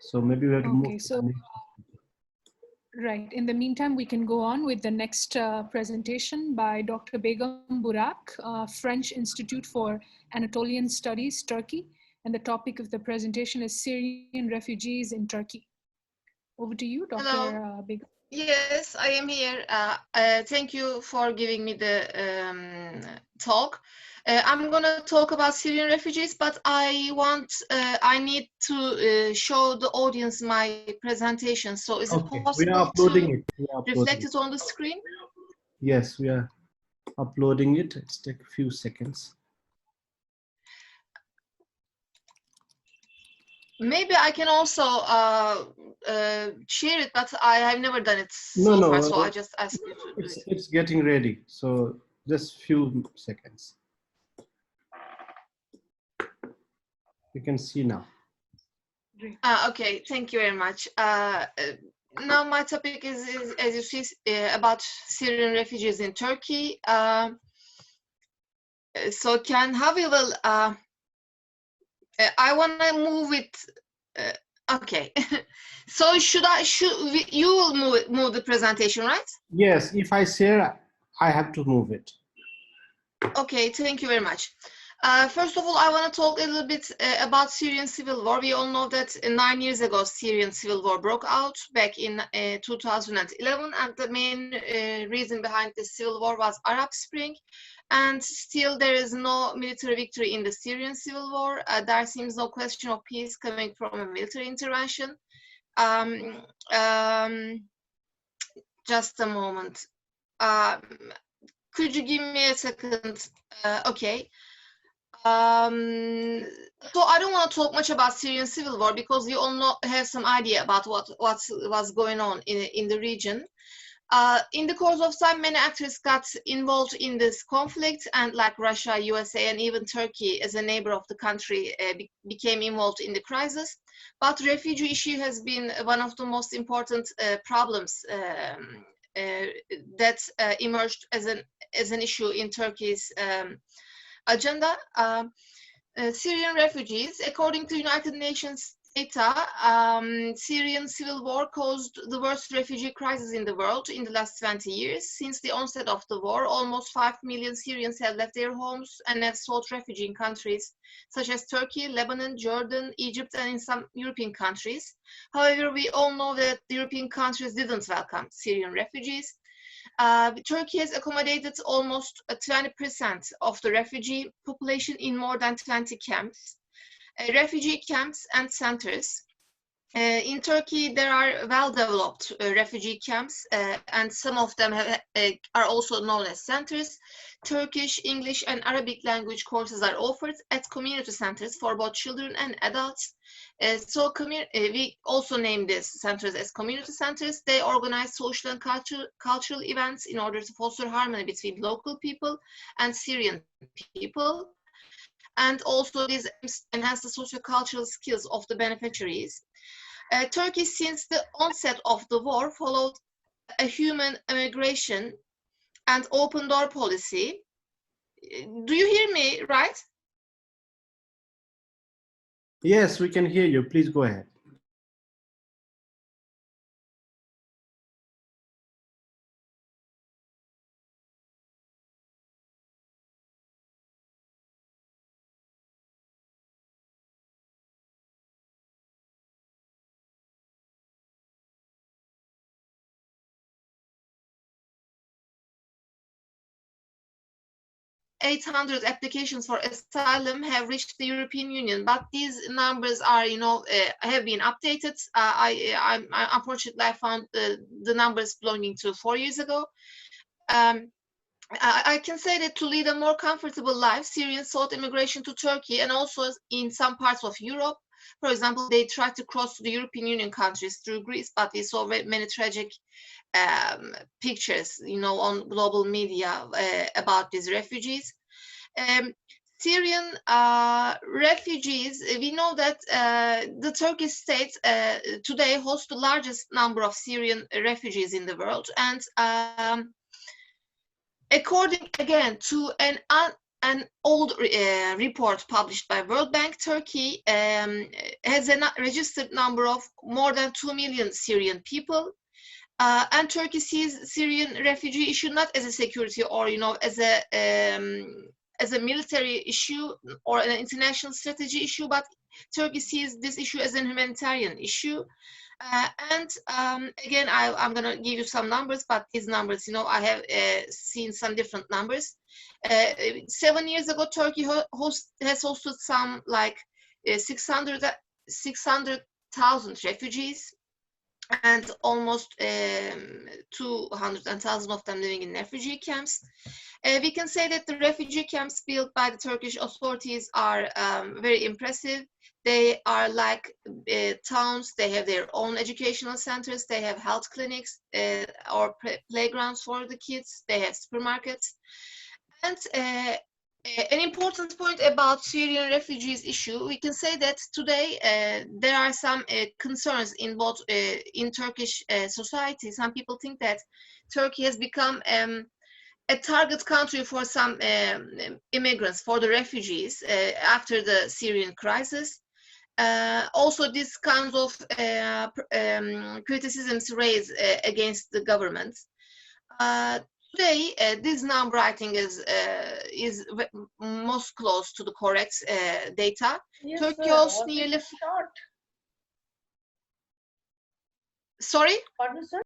So maybe we have to move. So, right. In the meantime, we can go on with the next presentation by Dr. Begum Burak, French Institute for Anatolian Studies, Turkey. And the topic of the presentation is Syrian refugees in Turkey. Over to you, Dr. Begum. Yes, I am here. Thank you for giving me the talk. I'm going to talk about Syrian refugees, but I need to show the audience my presentation. So is it possible we are uploading to it. reflect it on the screen? Yes, we are uploading it. It's take a few seconds. Maybe I can also share it, but I have never done it so far, so I just asked you to do it. It's getting ready, so just few seconds. You can see now. Okay, thank you very much. Now my topic is, as you see, about Syrian refugees in Turkey. So how we will, I want to move it, okay. So you will move the presentation, right? Yes, if I share, I have to move it. Okay, thank you very much. First of all, I want to talk a little bit about Syrian Civil War. We all know that 9 years ago, Syrian Civil War broke out back in 2011, and the main reason behind the civil war was Arab Spring. And still, there is no military victory in the Syrian Civil War. There seems no question of peace coming from a military intervention. Just a moment. Could you give me a second? Okay. So I don't want to talk much about Syrian Civil War because you all have some idea about what's going on in the region. In the course of time, many actors got involved in this conflict, and like Russia, USA, and even Turkey as a neighbor of the country became involved in the crisis. But refugee issue has been one of the most important problems that emerged as an issue in Turkey's agenda. Syrian refugees, according to United Nations data, Syrian civil war caused the worst refugee crisis in the world in the last 20 years. Since the onset of the war, almost 5 million Syrians have left their homes and have sought refuge in countries such as Turkey, Lebanon, Jordan, Egypt, and in some European countries. However, we all know that the European countries didn't welcome Syrian refugees. Turkey has accommodated almost 20% of the refugee population in more than 20 camps. Refugee camps and centers. In Turkey, there are well-developed refugee camps, and some of them are also known as centers. Turkish, English, and Arabic language courses are offered at community centers for both children and adults. We also name these centers as community centers. They organize social and cultural events in order to foster harmony between local people and Syrian people. And also these enhance the socio-cultural skills of the beneficiaries. Turkey, since the onset of the war, followed a human immigration and open door policy. Do you hear me, right? Yes, we can hear you. Please go ahead. $800 applications for asylum have reached the European Union, but these numbers are, have been updated. I unfortunately I found the numbers belonging to 4 years ago. I can say that to lead a more comfortable life, Syrians sought immigration to Turkey and also in some parts of Europe. For example, they tried to cross to the European Union countries through Greece, but we saw many tragic pictures, on global media about these refugees. Syrian refugees, we know that the Turkish state today hosts the largest number of Syrian refugees in the world. And according again to an old report published by World Bank, Turkey has a registered number of more than 2 million Syrian people. And Turkey sees Syrian refugee issue not as a security or, as a military issue or an international strategy issue, but Turkey sees this issue as a humanitarian issue. Again, I'm going to give you some numbers, but these numbers, I have seen some different numbers. 7 years ago, Turkey has hosted some like 600,000 refugees, and almost 200,000 of them living in refugee camps. We can say that the refugee camps built by the Turkish authorities are very impressive. They are like towns. They have their own educational centers. They have health clinics or playgrounds for the kids. They have supermarkets. And an important point about Syrian refugees issue, we can say that today there are some concerns in both in Turkish society. Some people think that Turkey has become a target country for some immigrants, for the refugees after the Syrian crisis. Also, these kinds of criticisms raised against the government. Today, this number I think is most close to the correct data. Yes, Turkey sir. hosts Was it nearly. short? Sorry, Pardon, sir?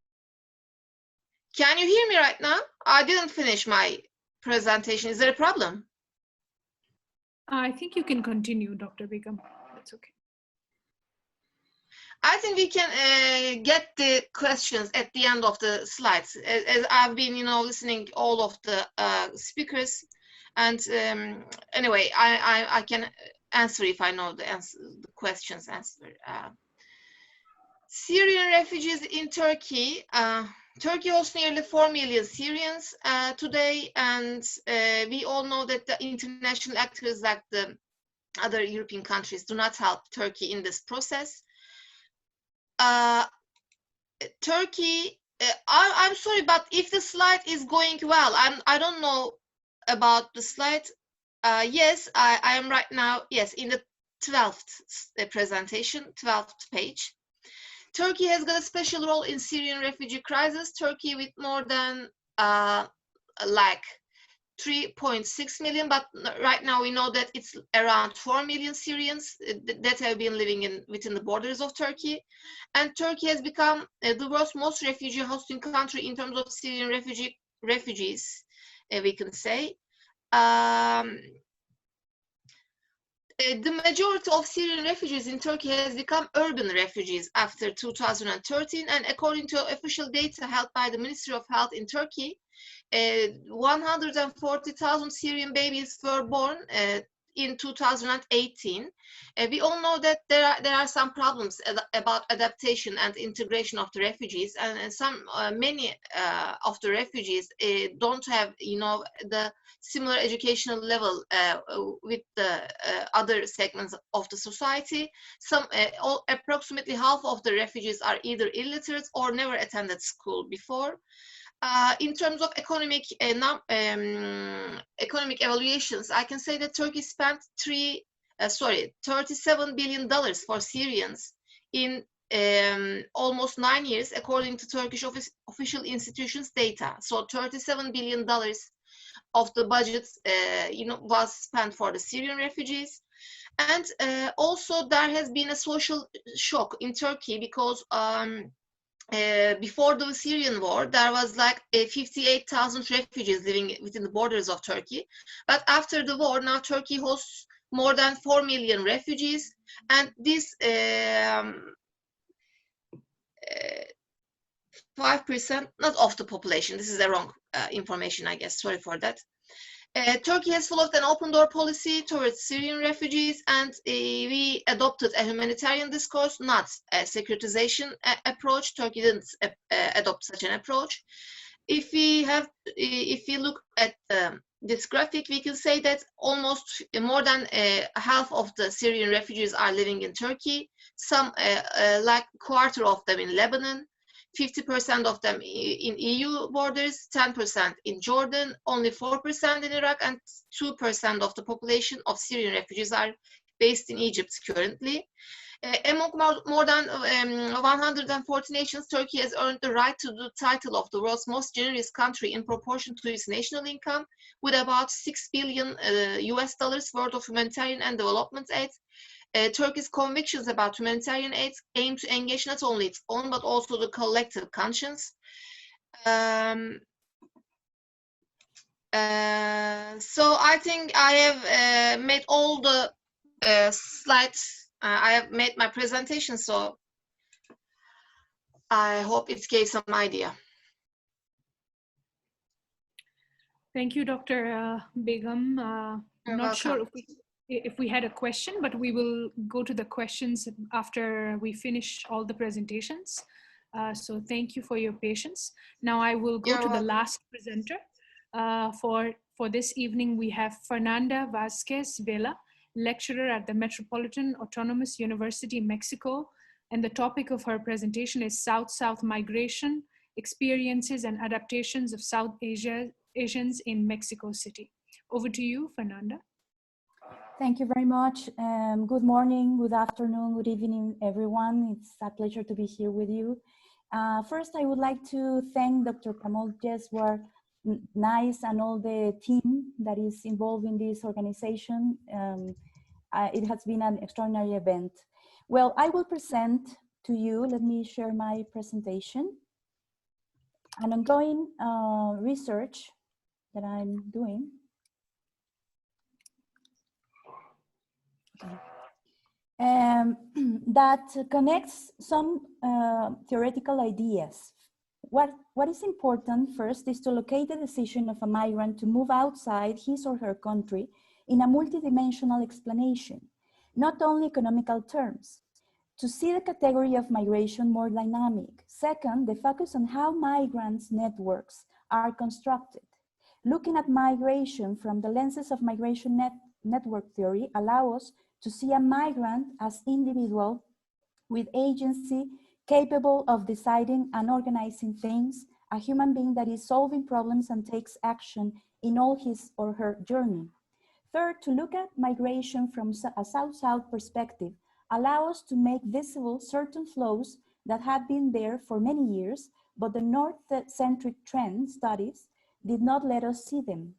can you hear me right now? I didn't finish my presentation. Is there a problem? I think you can continue, Dr. Begum. That's okay. I think we can get the questions at the end of the slides. As I've been, listening all of the speakers, and anyway, I can answer if I know the questions answered. Syrian refugees in Turkey. Turkey hosts nearly 4 million Syrians today, and we all know that the international actors like the other European countries do not help Turkey in this process. Turkey, I'm sorry, but if the slide is going well, I don't know about the slide. Yes, I am right now, yes, in the 12th presentation, 12th page. Turkey has got a special role in Syrian refugee crisis. Turkey with more than like 3.6 million, but right now we know that it's around 4 million Syrians that have been living within the borders of Turkey. And Turkey has become the world's most refugee hosting country in terms of Syrian refugees, we can say. The majority of Syrian refugees in Turkey has become urban refugees after 2013, and according to official data held by the Ministry of Health in Turkey, 140,000 Syrian babies were born in 2018. We all know that there are some problems about adaptation and integration of the refugees, and many of the refugees don't have the similar educational level with the other segments of the society. Approximately half of the refugees are either illiterate or never attended school before. In terms of economic evaluations, I can say that Turkey spent $37 billion for Syrians in almost 9 years, according to Turkish official institutions data. So $37 billion of the budget, was spent for the Syrian refugees. And also there has been a social shock in Turkey because before the Syrian war, there was like 58,000 refugees living within the borders of Turkey. But after the war, now Turkey hosts more than 4 million refugees. And this 5%, not of the population, this is the wrong information, I guess, sorry for that. Turkey has followed an open door policy towards Syrian refugees, and we adopted a humanitarian discourse, not a securitization approach. Turkey didn't adopt such an approach. If we look at this graphic, we can say that almost more than half of the Syrian refugees are living in Turkey, some like a quarter of them in Lebanon, 50% of them in EU borders, 10% in Jordan, only 4% in Iraq, and 2% of the population of Syrian refugees are based in Egypt currently. Among more than 140 nations, Turkey has earned the right to the title of the world's most generous country in proportion to its national income, with about $6 billion US dollars worth of humanitarian and development aid. Turkey's convictions about humanitarian aid aim to engage not only its own, but also the collective conscience. So I think I have made all the slides. I have made my presentation, so I hope it gave some idea. Thank you, Dr. Begum. I'm not sure if we had a question, but we will go to the questions after we finish all the presentations. So thank you for your patience. Now I will go to the last presenter. For this evening, we have Fernanda Vazquez Vela, lecturer at the Metropolitan Autonomous University, Mexico. And the topic of her presentation is South-South Migration, Experiences and Adaptations of South Asians in Mexico City. Over to you, Fernanda. Thank you very much. Good morning, good afternoon, good evening, everyone. It's a pleasure to be here with you. First, I would like to thank Dr. Kamal Jeswar nice and all the team that is involved in this organization. It has been an extraordinary event. Well, I will present to you, let me share my presentation, an ongoing research that I'm doing. Okay. That connects some theoretical ideas. What is important first is to locate the decision of a migrant to move outside his or her country in a multidimensional explanation, not only economical terms. To see the category of migration more dynamic. Second, the focus on how migrants' networks are constructed. Looking at migration from the lenses of migration network theory allow us to see a migrant as individual with agency, capable of deciding and organizing things, a human being that is solving problems and takes action in all his or her journey. Third, to look at migration from a South-South perspective allow us to make visible certain flows that have been there for many years, but the North-centric trend studies did not let us see them.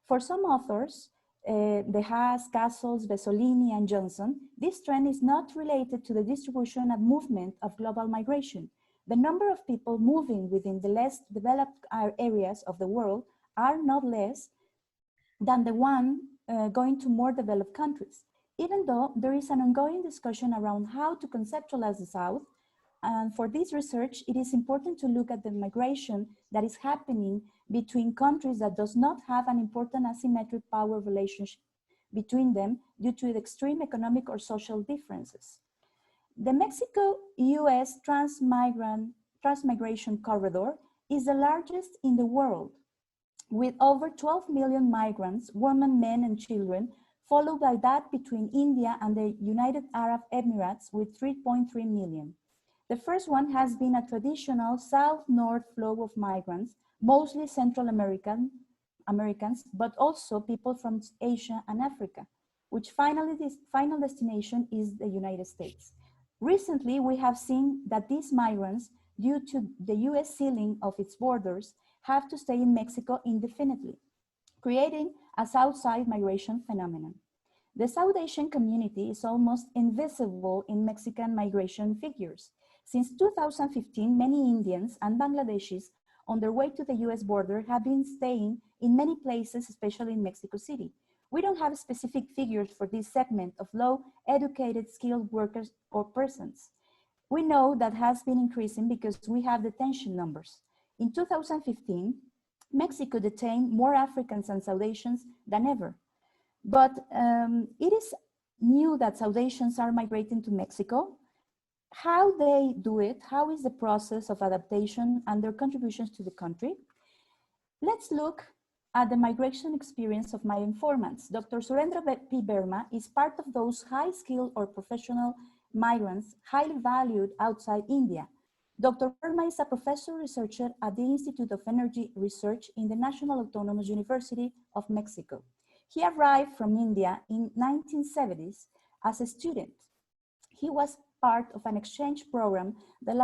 For some authors, De Haas, Castles, Besolini, and Johnson, this trend is not related to the distribution and movement of global migration. The number of people moving within the less developed areas of the world are not less than the one going to more developed countries. Even though there is an ongoing discussion around how to conceptualize the South, and for this research, it is important to look at the migration that is happening between countries that does not have an important asymmetric power relationship between them due to the extreme economic or social differences. The Mexico-US transmigration corridor is the largest in the world, with over 12 million migrants, women, men, and children, followed by that between India and the United Arab Emirates with 3.3 million. The first one has been a traditional south-north flow of migrants, mostly Central Americans, but also people from Asia and Africa, which finally this final destination is the United States. Recently, we have seen that these migrants, due to the US sealing of its borders, have to stay in Mexico indefinitely, creating a South-side migration phenomenon. The South Asian community is almost invisible in Mexican migration figures. Since 2015, many Indians and Bangladeshis on their way to the US border have been staying in many places, especially in Mexico City. We don't have specific figures for this segment of low-educated skilled workers or persons. We know that has been increasing because we have detention numbers. In 2015, Mexico detained more Africans and South Asians than ever. But it is new that South Asians are migrating to Mexico. How they do it, how is the process of adaptation and their contributions to the country? Let's look at the migration experience of my informants. Dr. Surendra P. Verma is part of those high-skilled or professional migrants highly valued outside India. Dr. Verma is a professor researcher at the Institute of Energy Research in the National Autonomous University of Mexico. He arrived from India in 1970s as a student. He was part of an exchange program that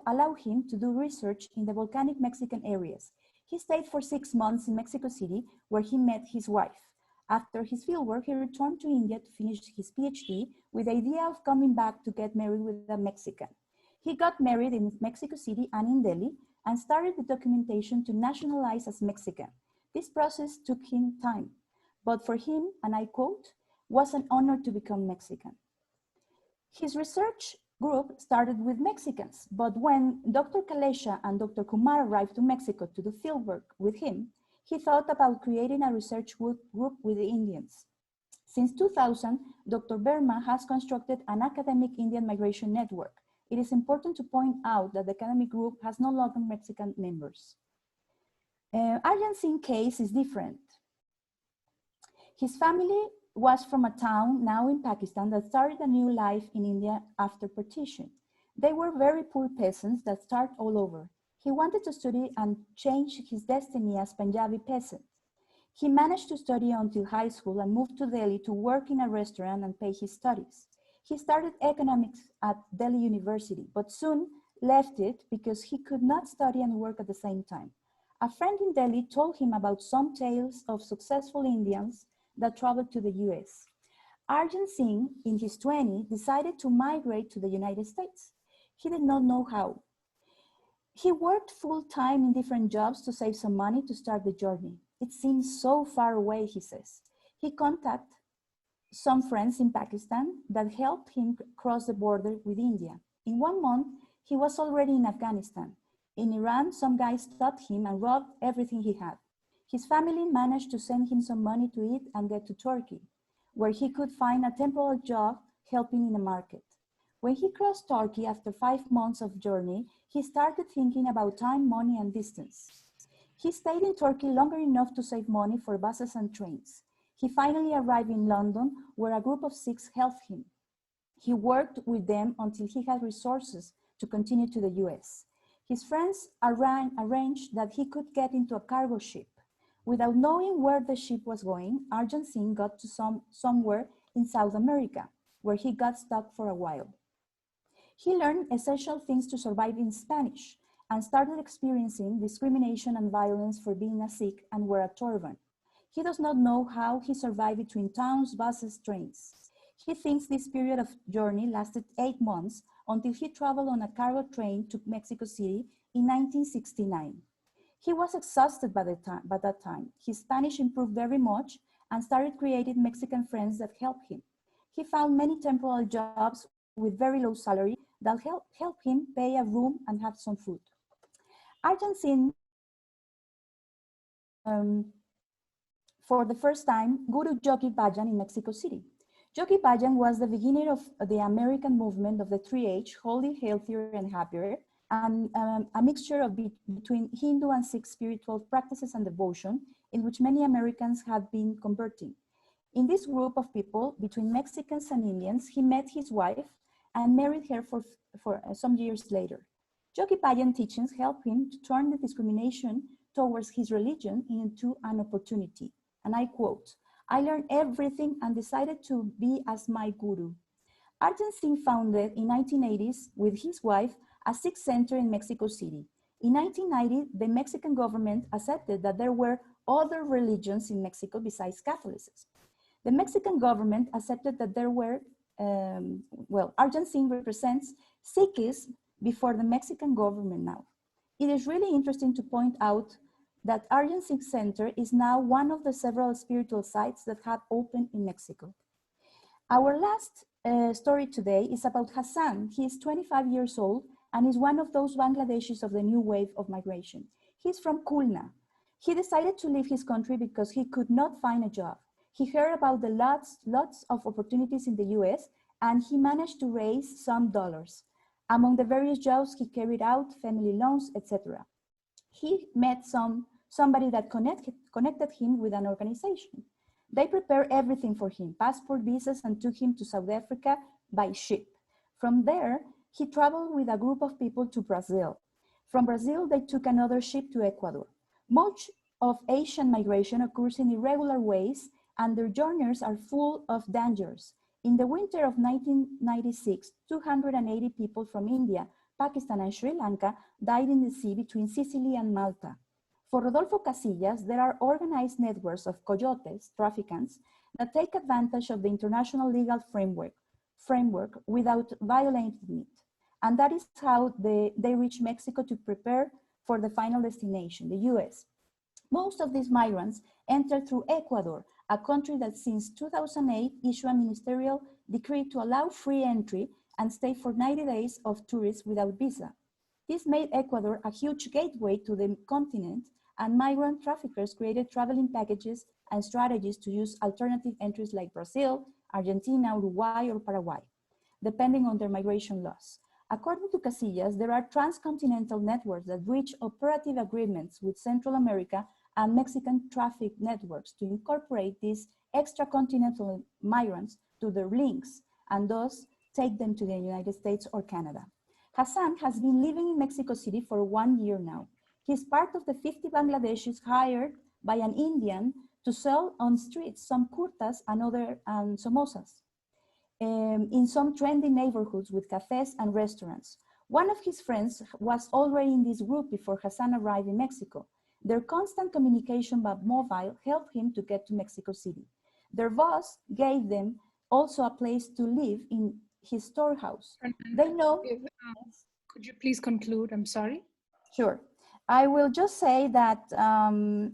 allowed him to do research in the volcanic Mexican areas. He stayed for 6 months in Mexico City, where he met his wife. After his fieldwork, he returned to India to finish his PhD with the idea of coming back to get married with a Mexican. He got married in Mexico City and in Delhi and started the documentation to nationalize as Mexican. This process took him time, but for him, and I quote, "was an honor to become Mexican." His research group started with Mexicans, but when Dr. Kalesha and Dr. Kumar arrived to Mexico to do fieldwork with him, he thought about creating a research group with the Indians. Since 2000, Dr. Verma has constructed an academic Indian migration network. It is important to point out that the academic group has no longer Mexican members. Arjan Singh's case is different. His family was from a town now in Pakistan that started a new life in India after partition. They were very poor peasants that start all over. He wanted to study and change his destiny as Punjabi peasant. He managed to study until high school and moved to Delhi to work in a restaurant and pay his studies. He started economics at Delhi University, but soon left it because he could not study and work at the same time. A friend in Delhi told him about some tales of successful Indians that traveled to the US. Arjun Singh, in his 20s, decided to migrate to the United States. He did not know how. He worked full-time in different jobs to save some money to start the journey. It seemed so far away, he says. He contacted some friends in Pakistan that helped him cross the border with India. In 1 month, he was already in Afghanistan. In Iran, some guys stopped him and robbed everything he had. His family managed to send him some money to eat and get to Turkey, where he could find a temporary job helping in a market. When he crossed Turkey after 5 months of journey, he started thinking about time, money, and distance. He stayed in Turkey longer enough to save money for buses and trains. He finally arrived in London, where a group of 6 helped him. He worked with them until he had resources to continue to the US. His friends arranged that he could get into a cargo ship. Without knowing where the ship was going, Arjun Singh got to somewhere in South America, where he got stuck for a while. He learned essential things to survive in Spanish and started experiencing discrimination and violence for being a Sikh and wear a turban. He does not know how he survived between towns, buses, trains. He thinks this period of journey lasted 8 months until he traveled on a cargo train to Mexico City in 1969. He was exhausted by that time. His Spanish improved very much and started creating Mexican friends that helped him. He found many temporary jobs with very low salary that helped him pay a room and have some food. Arjun Singh for the first time Guru Jogi Bhajan in Mexico City. Jogi Bhajan was the beginning of the American movement of the 3H, holy, healthier, and happier, and a mixture of between Hindu and Sikh spiritual practices and devotion, in which many Americans have been converting. In this group of people, between Mexicans and Indians, he met his wife and married her for some years later. Jogi Bhajan teachings helped him to turn the discrimination towards his religion into an opportunity. And I quote, "I learned everything and decided to be as my guru." Arjun Singh founded in 1980s with his wife a Sikh center in Mexico City. In 1990, the Mexican government accepted that there were other religions in Mexico besides Catholicism. The Mexican government accepted that there were, Arjun Singh represents Sikhism before the Mexican government now. It is really interesting to point out that Arjun Singh Center is now one of the several spiritual sites that have opened in Mexico. Our last story today is about Hassan. He is 25 years old and is one of those Bangladeshis of the new wave of migration. He's from Khulna. He decided to leave his country because he could not find a job. He heard about the lots of opportunities in the US, and he managed to raise some dollars. Among the various jobs he carried out, family loans, etc. He met somebody that connected him with an organization. They prepared everything for him, passport, visas, and took him to South Africa by ship. From there, he traveled with a group of people to Brazil. From Brazil, they took another ship to Ecuador. Much of Asian migration occurs in irregular ways, and their journeys are full of dangers. In the winter of 1996, 280 people from India, Pakistan, and Sri Lanka died in the sea between Sicily and Malta. For Rodolfo Casillas, there are organized networks of coyotes, traffickants, that take advantage of the international legal framework without violating it. And that is how they reach Mexico to prepare for the final destination, the US. Most of these migrants enter through Ecuador, a country that since 2008 issued a ministerial decree to allow free entry and stay for 90 days of tourists without visa. This made Ecuador a huge gateway to the continent, and migrant traffickers created traveling packages and strategies to use alternative entries like Brazil, Argentina, Uruguay, or Paraguay, depending on their migration laws. According to Casillas, there are transcontinental networks that reach operative agreements with Central America and Mexican traffic networks to incorporate these extracontinental migrants to their links and thus take them to the United States or Canada. Hassan has been living in Mexico City for 1 year now. He's part of the 50 Bangladeshis hired by an Indian to sell on streets some kurtas and samosas in some trendy neighborhoods with cafes and restaurants. One of his friends was already in this group before Hassan arrived in Mexico. Their constant communication by mobile helped him to get to Mexico City. Their boss gave them also a place to live in his storehouse. They know. Could you please conclude? I'm sorry. Sure. I will just say that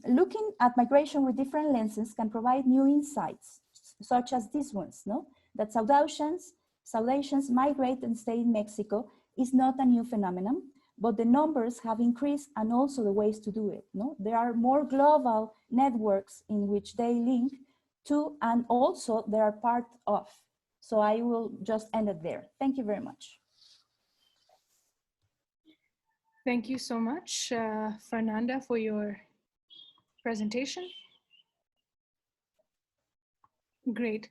looking at migration with different lenses can provide new insights, such as these ones, no? That South Asians migrate and stay in Mexico is not a new phenomenon, but the numbers have increased and also the ways to do it, no? There are more global networks in which they link to, and also they are part of. So I will just end it there. Thank you very much. Thank you so much, Fernanda, for your presentation. Great.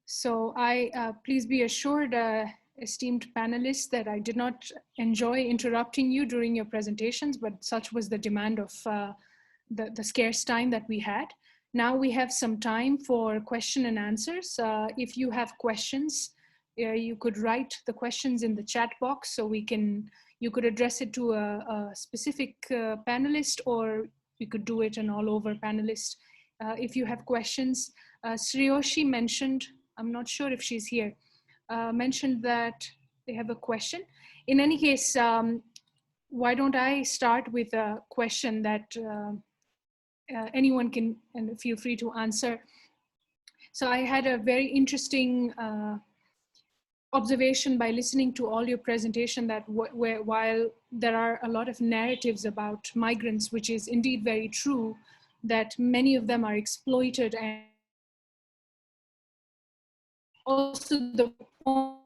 So please be assured, esteemed panelists, that I did not enjoy interrupting you during your presentations, but such was the demand of the scarce time that we had. Now we have some time for question and answers. If you have questions, you could write the questions in the chat box so you could address it to a specific panelist, or you could do it an all over panelist. If you have questions, Sriyoshi mentioned, I'm not sure if she's here, mentioned that they have a question. In any case, why don't I start with a question that anyone can and feel free to answer. So I had a very interesting observation by listening to all your presentation that while there are a lot of narratives about migrants, which is indeed very true, that many of them are exploited, and also the point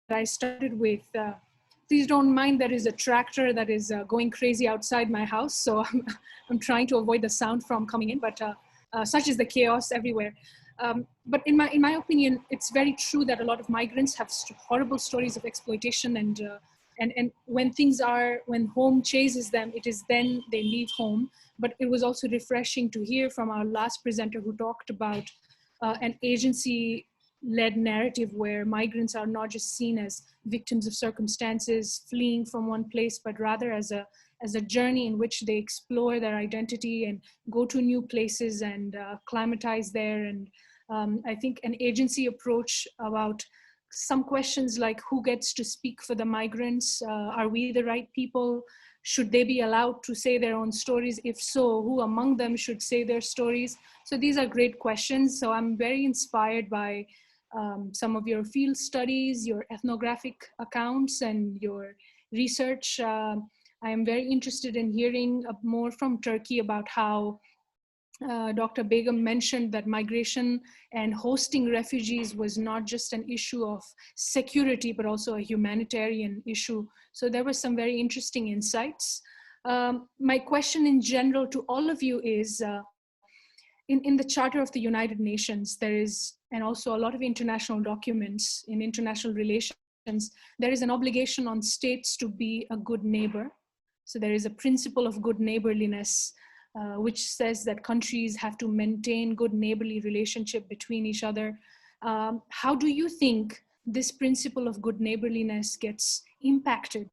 that I started with, please don't mind, there is a tractor that is going crazy outside my house, so I'm trying to avoid the sound from coming in, but such is the chaos everywhere. But in my opinion, it's very true that a lot of migrants have horrible stories of exploitation, and when home chases them, it is then they leave home. But it was also refreshing to hear from our last presenter who talked about an agency-led narrative where migrants are not just seen as victims of circumstances fleeing from one place, but rather as a journey in which they explore their identity and go to new places and climatize there. And I think an agency approach about some questions like who gets to speak for the migrants? Are we the right people? Should they be allowed to say their own stories? If so, who among them should say their stories? So these are great questions. So I'm very inspired by some of your field studies, your ethnographic accounts, and your research. I am very interested in hearing more from Turkey about how Dr. Begum mentioned that migration and hosting refugees was not just an issue of security, but also a humanitarian issue. So there were some very interesting insights. My question in general to all of you is, in the Charter of the United Nations, there is, and also a lot of international documents in international relations, there is an obligation on states to be a good neighbor. So there is a principle of good neighborliness, which says that countries have to maintain good neighborly relationship between each other. How do you think this principle of good neighborliness gets impacted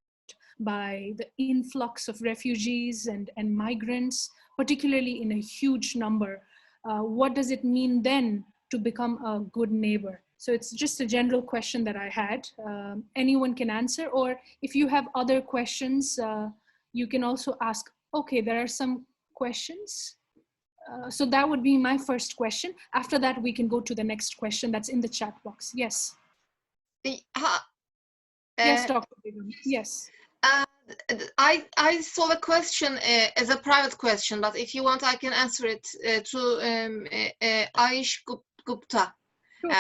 by the influx of refugees and migrants, particularly in a huge number? What does it mean then to become a good neighbor? So it's just a general question that I had. Anyone can answer, or if you have other questions, you can also ask. Okay, there are some questions. So that would be my first question. After that, we can go to the next question that's in the chat box. Yes. Yes, Dr. Begum. Yes. I saw a question as a private question, but if you want, I can answer it to Aish Gupta. Sure.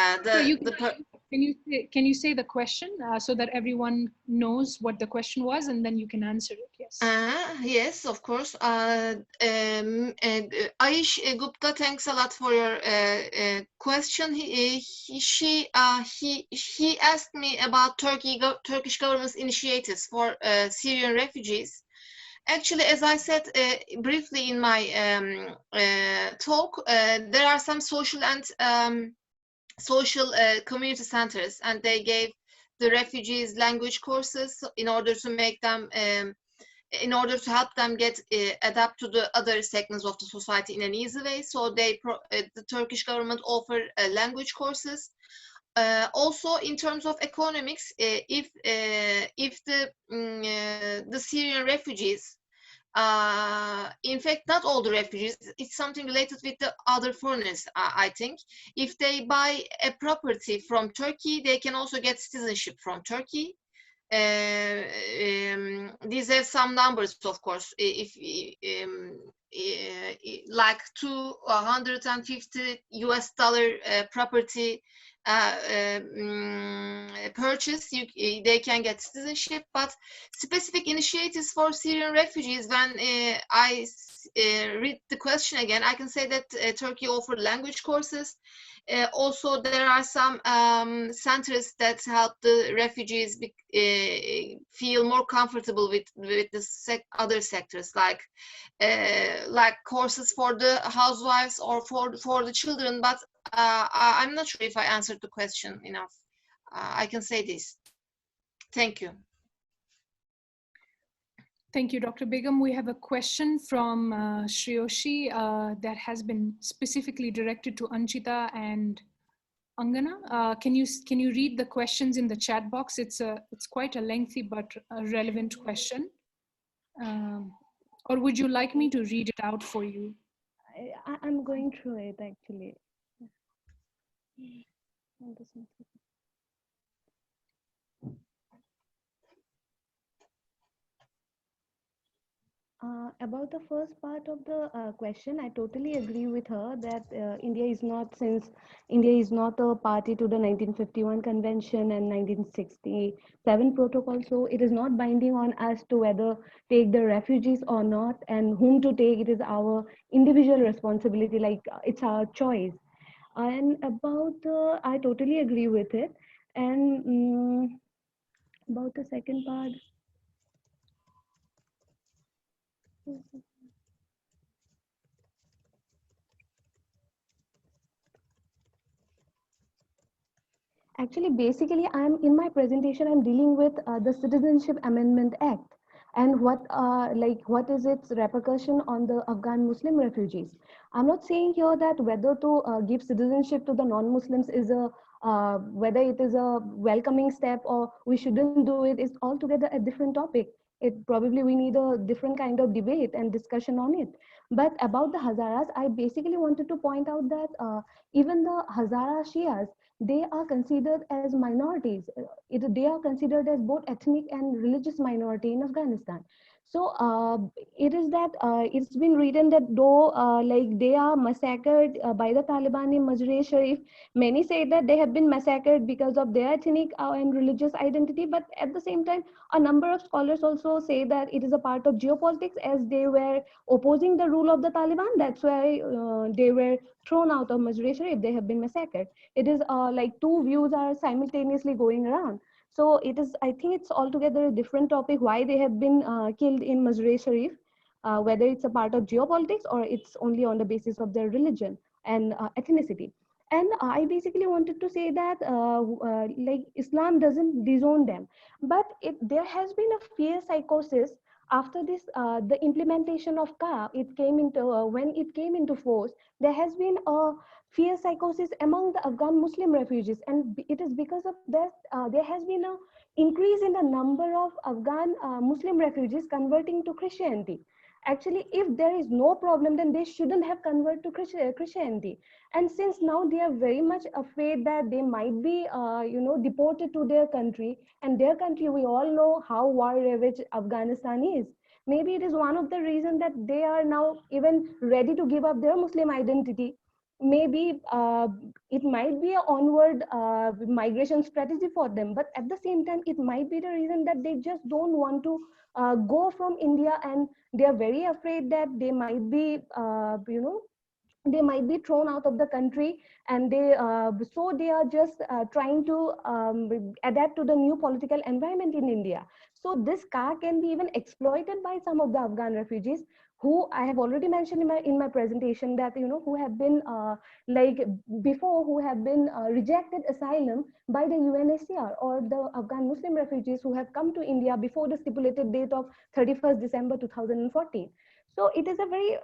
Can you say the question so that everyone knows what the question was, and then you can answer it? Yes. Yes, of course. Aish Gupta, thanks a lot for your question. He asked me about Turkish government's initiatives for Syrian refugees. Actually, as I said briefly in my talk, there are some social and social community centers, and they gave the refugees language courses in order to make them in order to help them get adapt to the other segments of the society in an easy way. So the Turkish government offer language courses. Also, in terms of economics, if the Syrian refugees, in fact, not all the refugees, it's something related with the other foreigners, I think. If they buy a property from Turkey, they can also get citizenship from Turkey. These have some numbers, of course. If like $250 property purchase, they can get citizenship. But specific initiatives for Syrian refugees, when I read the question again, I can say that Turkey offered language courses. Also, there are some centers that help the refugees feel more comfortable with the other sectors, like courses for the housewives or for the children. But I'm not sure if I answered the question enough. I can say this. Thank you. Thank you, Dr. Begum. We have a question from Shreyoshi that has been specifically directed to Anchita and Angana. Can you read the questions in the chat box? It's quite a lengthy but a relevant question. Or would you like me to read it out for you? I'm going through it actually. About the first part of the question, I totally agree with her that India is not a party to the 1951 convention and 1967 protocol, so it is not binding on us to whether take the refugees or not, and whom to take. It is our individual responsibility, like it's our choice. And about I totally agree with it. And about the second part. Actually, basically, I'm in my presentation, I'm dealing with the Citizenship Amendment Act and what is its repercussion on the Afghan Muslim refugees. I'm not saying here that whether to give citizenship to the non-Muslims is whether it is a welcoming step or we shouldn't do it is altogether a different topic. It probably we need a different kind of debate and discussion on it. But about the Hazaras, I basically wanted to point out that even the Hazara Shias, they are considered as minorities. They are considered as both ethnic and religious minority in Afghanistan. So it is that it's been written that though like they are massacred by the Taliban in Mazar-e-Sharif, many say that they have been massacred because of their ethnic and religious identity. But at the same time, a number of scholars also say that it is a part of geopolitics, as they were opposing the rule of the Taliban. That's why they were thrown out of Mazar-e-Sharif. They have been massacred. It is like two views are simultaneously going around. So it is, I think it's altogether a different topic why they have been killed in Mazar-e-Sharif, whether it's a part of geopolitics or it's only on the basis of their religion and ethnicity. And I basically wanted to say that like Islam doesn't disown them, but there has been a fear psychosis after this, the implementation of CA. It came into when it came into force. There has been a fear psychosis among the Afghan Muslim refugees, and it is because of that there has been an increase in the number of Afghan Muslim refugees converting to Christianity. Actually, if there is no problem, then they shouldn't have converted to Christianity. And since now they are very much afraid that they might be, deported to their country, and their country, we all know how war-ravaged Afghanistan is. Maybe it is one of the reasons that they are now even ready to give up their Muslim identity. Maybe it might be an onward migration strategy for them, but at the same time, it might be the reason that they just don't want to go from India, and they are very afraid that they might be, they might be thrown out of the country, and so they are just trying to adapt to the new political environment in India. So this car can be even exploited by some of the Afghan refugees who I have already mentioned in my presentation, that who have been like before, who have been rejected asylum by the UNHCR, or the Afghan Muslim refugees who have come to India before the stipulated date of 31st December 2014. So it is a very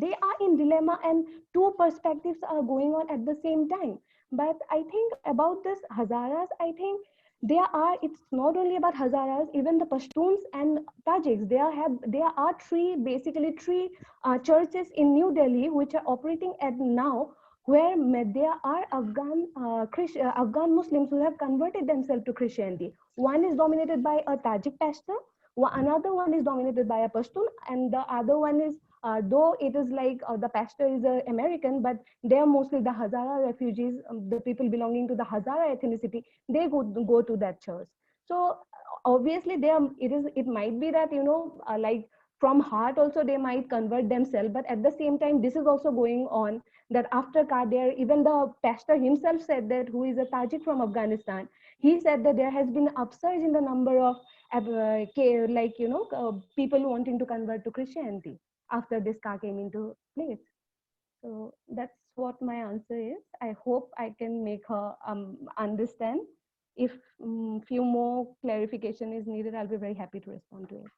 they are in dilemma, and two perspectives are going on at the same time. But I think about this Hazaras, I think it's not only about Hazaras, even the Pashtuns and Tajiks. There are basically three churches in New Delhi which are operating at now, where there are Afghan Muslims who have converted themselves to Christianity. One is dominated by a Tajik pastor, another one is dominated by a Pashtun, and the other one is, though it is like the pastor is American, but they are mostly the Hazara refugees, the people belonging to the Hazara ethnicity. They go to that church. So obviously it might be that like from heart also they might convert themselves, but at the same time this is also going on, that after Kader, even the pastor himself said that, who is a Tajik from Afghanistan, he said that there has been upsurge in the number of people wanting to convert to Christianity after this car came into place. So that's what my answer is. I hope I can make her understand. If few more clarification is needed, I'll be very happy to respond to it.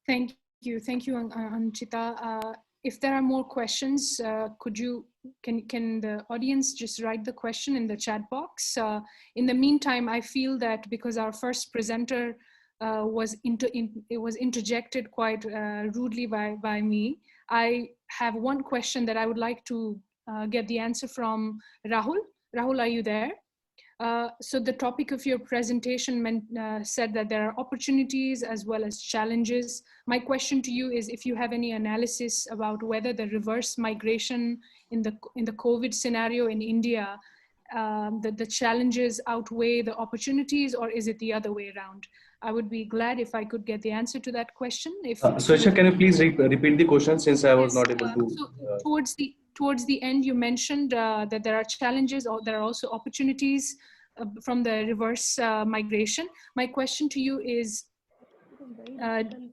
Thank you, Anchita. If there are more questions, can the audience just write the question in the chat box? In the meantime, I feel that because our first presenter it was interjected quite rudely by me, I have one question that I would like to get the answer from Rahul. Rahul, are you there? So the topic of your presentation said that there are opportunities as well as challenges. My question to you is if you have any analysis about whether the reverse migration in the COVID scenario in India, the challenges outweigh the opportunities, or is it the other way around? I would be glad if I could get the answer to that question. Swechhya, can you please repeat the question, since I was not able to? So towards the end, you mentioned that there are challenges, or there are also opportunities from the reverse migration. My question to you is,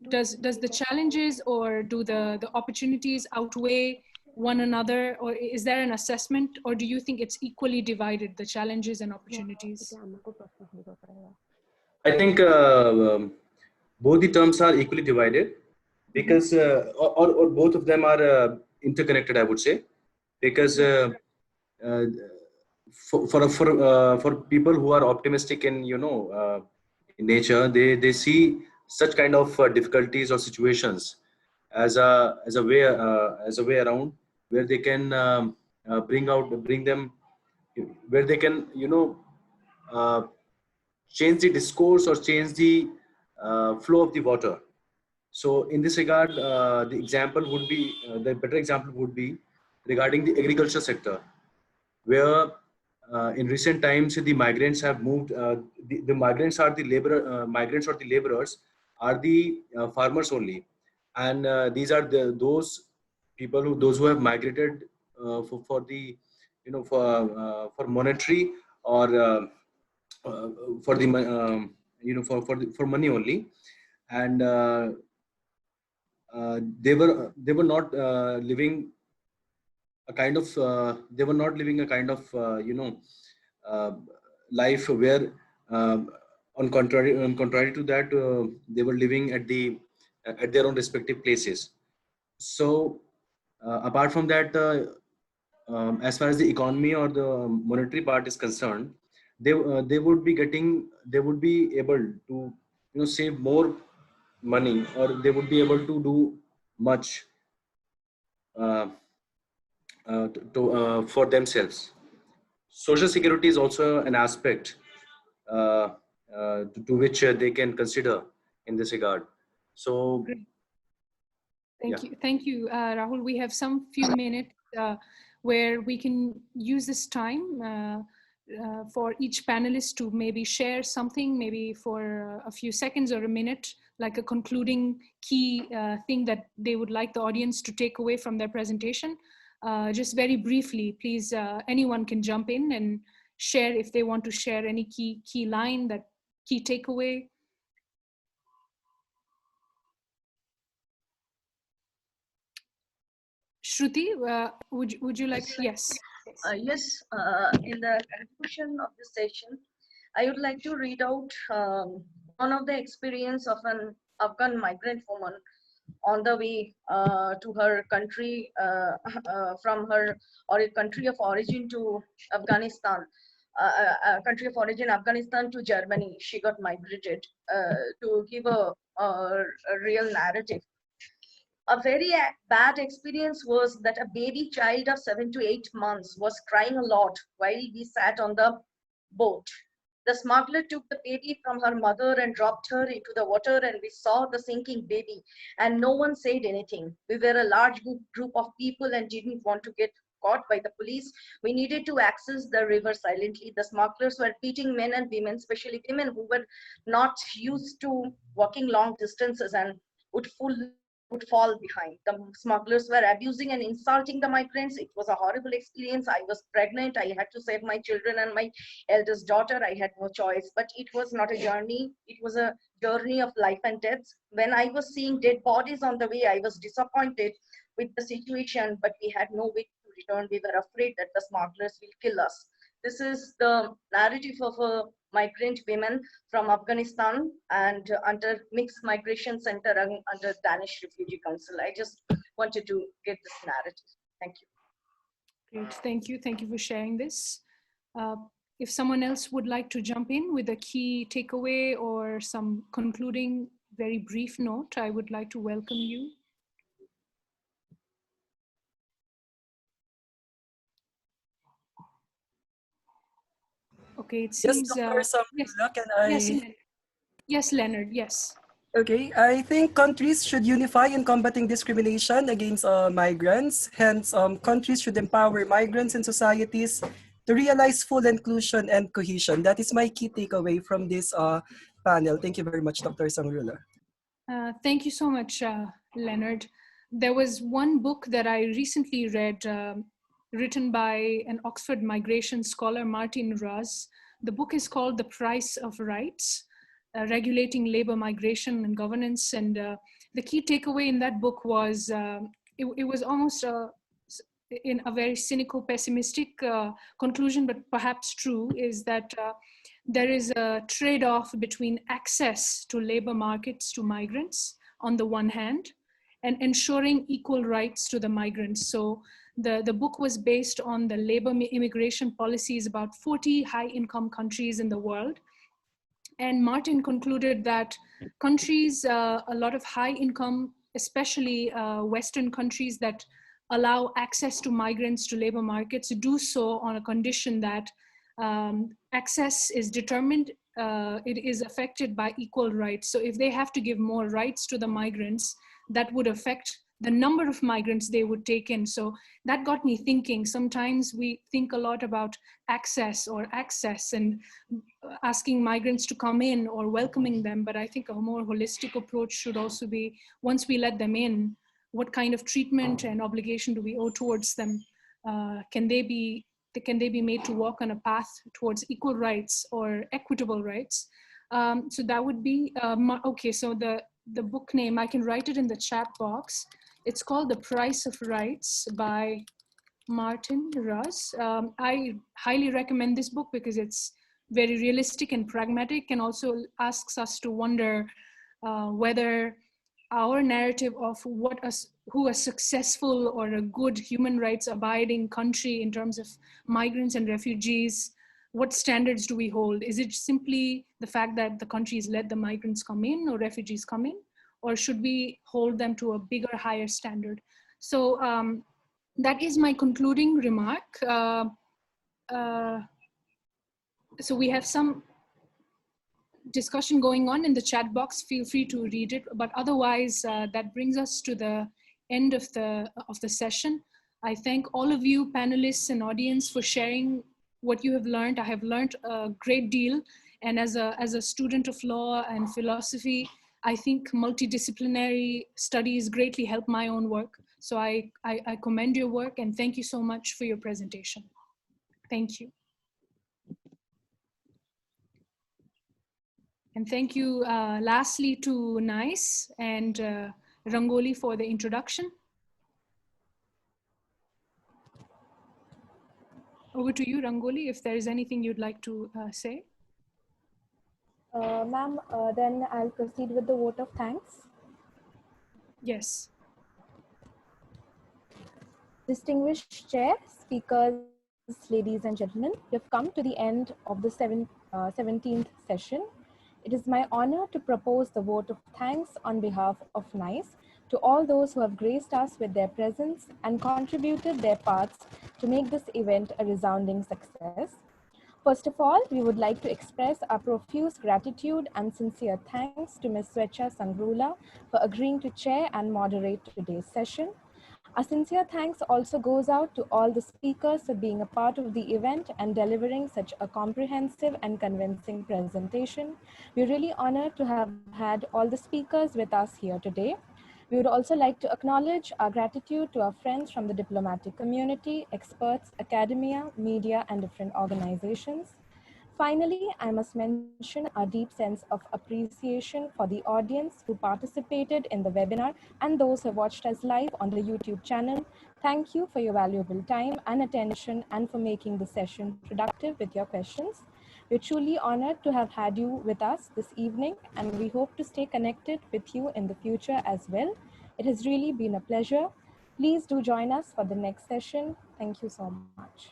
does the challenges or do the opportunities outweigh one another, or is there an assessment, or do you think it's equally divided, the challenges and opportunities? I think both the terms are equally divided, because or both of them are interconnected, I would say, because for people who are optimistic in in nature, they see such kind of difficulties or situations as a way around, where they can bring them, where they can change the discourse or change the flow of the water. So in this regard, the better example would be regarding the agriculture sector, where in recent times the migrants have moved. The migrants are the migrants or the laborers are the farmers only, and these are those people those who have migrated for the for monetary or for the for money only, and they were not living a kind of life where on contrary to that, they were living at their own respective places. So apart from that, as far as the economy or the monetary part is concerned, they would be able to save more money, or they would be able to do much for themselves. Social security is also an aspect to which they can consider in this regard. So thank you, Rahul. We have some few minutes where we can use this time for each panelist to maybe share something, maybe for a few seconds or a minute, like a concluding key thing that they would like the audience to take away from their presentation. Just very briefly, please, anyone can jump in and share if they want to share any key line that key takeaway? Shruti, would you like? Yes. Yes, in the conclusion of this session, I would like to read out one of the experience of an Afghan migrant woman on the way to her country, from her or a country of origin to Afghanistan, country of origin Afghanistan to Germany. She got migrated to give a real narrative. A very bad experience was that a baby child of 7 to 8 months was crying a lot while we sat on the boat. The smuggler took the baby from her mother and dropped her into the water, and we saw the sinking baby, and no one said anything. We were a large group of people and didn't want to get caught by the police. We needed to access the river silently. The smugglers were beating men and women, especially women who were not used to walking long distances and would fall behind. The smugglers were abusing and insulting the migrants. It was a horrible experience. I was pregnant. I had to save my children and my eldest daughter. I had no choice, but it was not a journey. It was a journey of life and death. When I was seeing dead bodies on the way, I was disappointed with the situation, but we had no way to return. We were afraid that the smugglers will kill us. This is the narrative of a migrant women from Afghanistan and under Mixed Migration Center and under Danish Refugee Council. I just wanted to get this narrative. Thank you. Great, thank you. Thank you for sharing this. If someone else would like to jump in with a key takeaway or some concluding very brief note, I would like to welcome you. Okay, it seems. Yes, Dr. Sangroula, can I? Yes, Leonard, yes. Okay, I think countries should unify in combating discrimination against migrants. Hence, countries should empower migrants and societies to realize full inclusion and cohesion. That is my key takeaway from this panel. Thank you very much, Dr. Sangroula. Thank you so much, Leonard. There was one book that I recently read, written by an Oxford migration scholar, Martin Raz. The book is called The Price of Rights, Regulating Labor Migration and Governance. And the key takeaway in that book was, it was almost in a very cynical, pessimistic conclusion, but perhaps true, is that there is a trade-off between access to labor markets to migrants on the one hand, and ensuring equal rights to the migrants. So the book was based on the labor immigration policies about 40 high-income countries in the world. And Martin concluded that countries, a lot of high-income, especially Western countries that allow access to migrants to labor markets, do so on a condition that access is determined, it is affected by equal rights. So if they have to give more rights to the migrants, that would affect the number of migrants they would take in. So that got me thinking. Sometimes we think a lot about access and asking migrants to come in or welcoming them, but I think a more holistic approach should also be, once we let them in, what kind of treatment and obligation do we owe towards them? Can they be made to walk on a path towards equal rights or equitable rights? So that would be, okay, so the book name, I can write it in the chat box. It's called The Price of Rights by Martin Raz. I highly recommend this book because it's very realistic and pragmatic, and also asks us to wonder whether our narrative of who a successful or a good human rights abiding country in terms of migrants and refugees, what standards do we hold? Is it simply the fact that the countries let the migrants come in or refugees come in? Or should we hold them to a bigger, higher standard? So that is my concluding remark. So we have some discussion going on in the chat box. Feel free to read it. But otherwise, that brings us to the end of the session. I thank all of you panelists and audience for sharing what you have learned. I have learned a great deal. And as a student of law and philosophy, I think multidisciplinary studies greatly help my own work. So I commend your work and thank you so much for your presentation. Thank you. And thank you lastly to Nice and Rangoli for the introduction. Over to you, Rangoli, if there is anything you'd like to say. Ma'am, then I'll proceed with the vote of thanks. Yes. Distinguished chair, speakers, ladies and gentlemen, we have come to the end of the 17th session. It is my honor to propose the vote of thanks on behalf of NICE to all those who have graced us with their presence and contributed their parts to make this event a resounding success. First of all, we would like to express our profuse gratitude and sincere thanks to Ms. Swechhya Sangroula for agreeing to chair and moderate today's session. Our sincere thanks also goes out to all the speakers for being a part of the event and delivering such a comprehensive and convincing presentation. We're really honored to have had all the speakers with us here today. We would also like to acknowledge our gratitude to our friends from the diplomatic community, experts, academia, media, and different organizations. Finally, I must mention our deep sense of appreciation for the audience who participated in the webinar and those who watched us live on the YouTube channel. Thank you for your valuable time and attention and for making the session productive with your questions. We're truly honored to have had you with us this evening, and we hope to stay connected with you in the future as well. It has really been a pleasure. Please do join us for the next session. Thank you so much.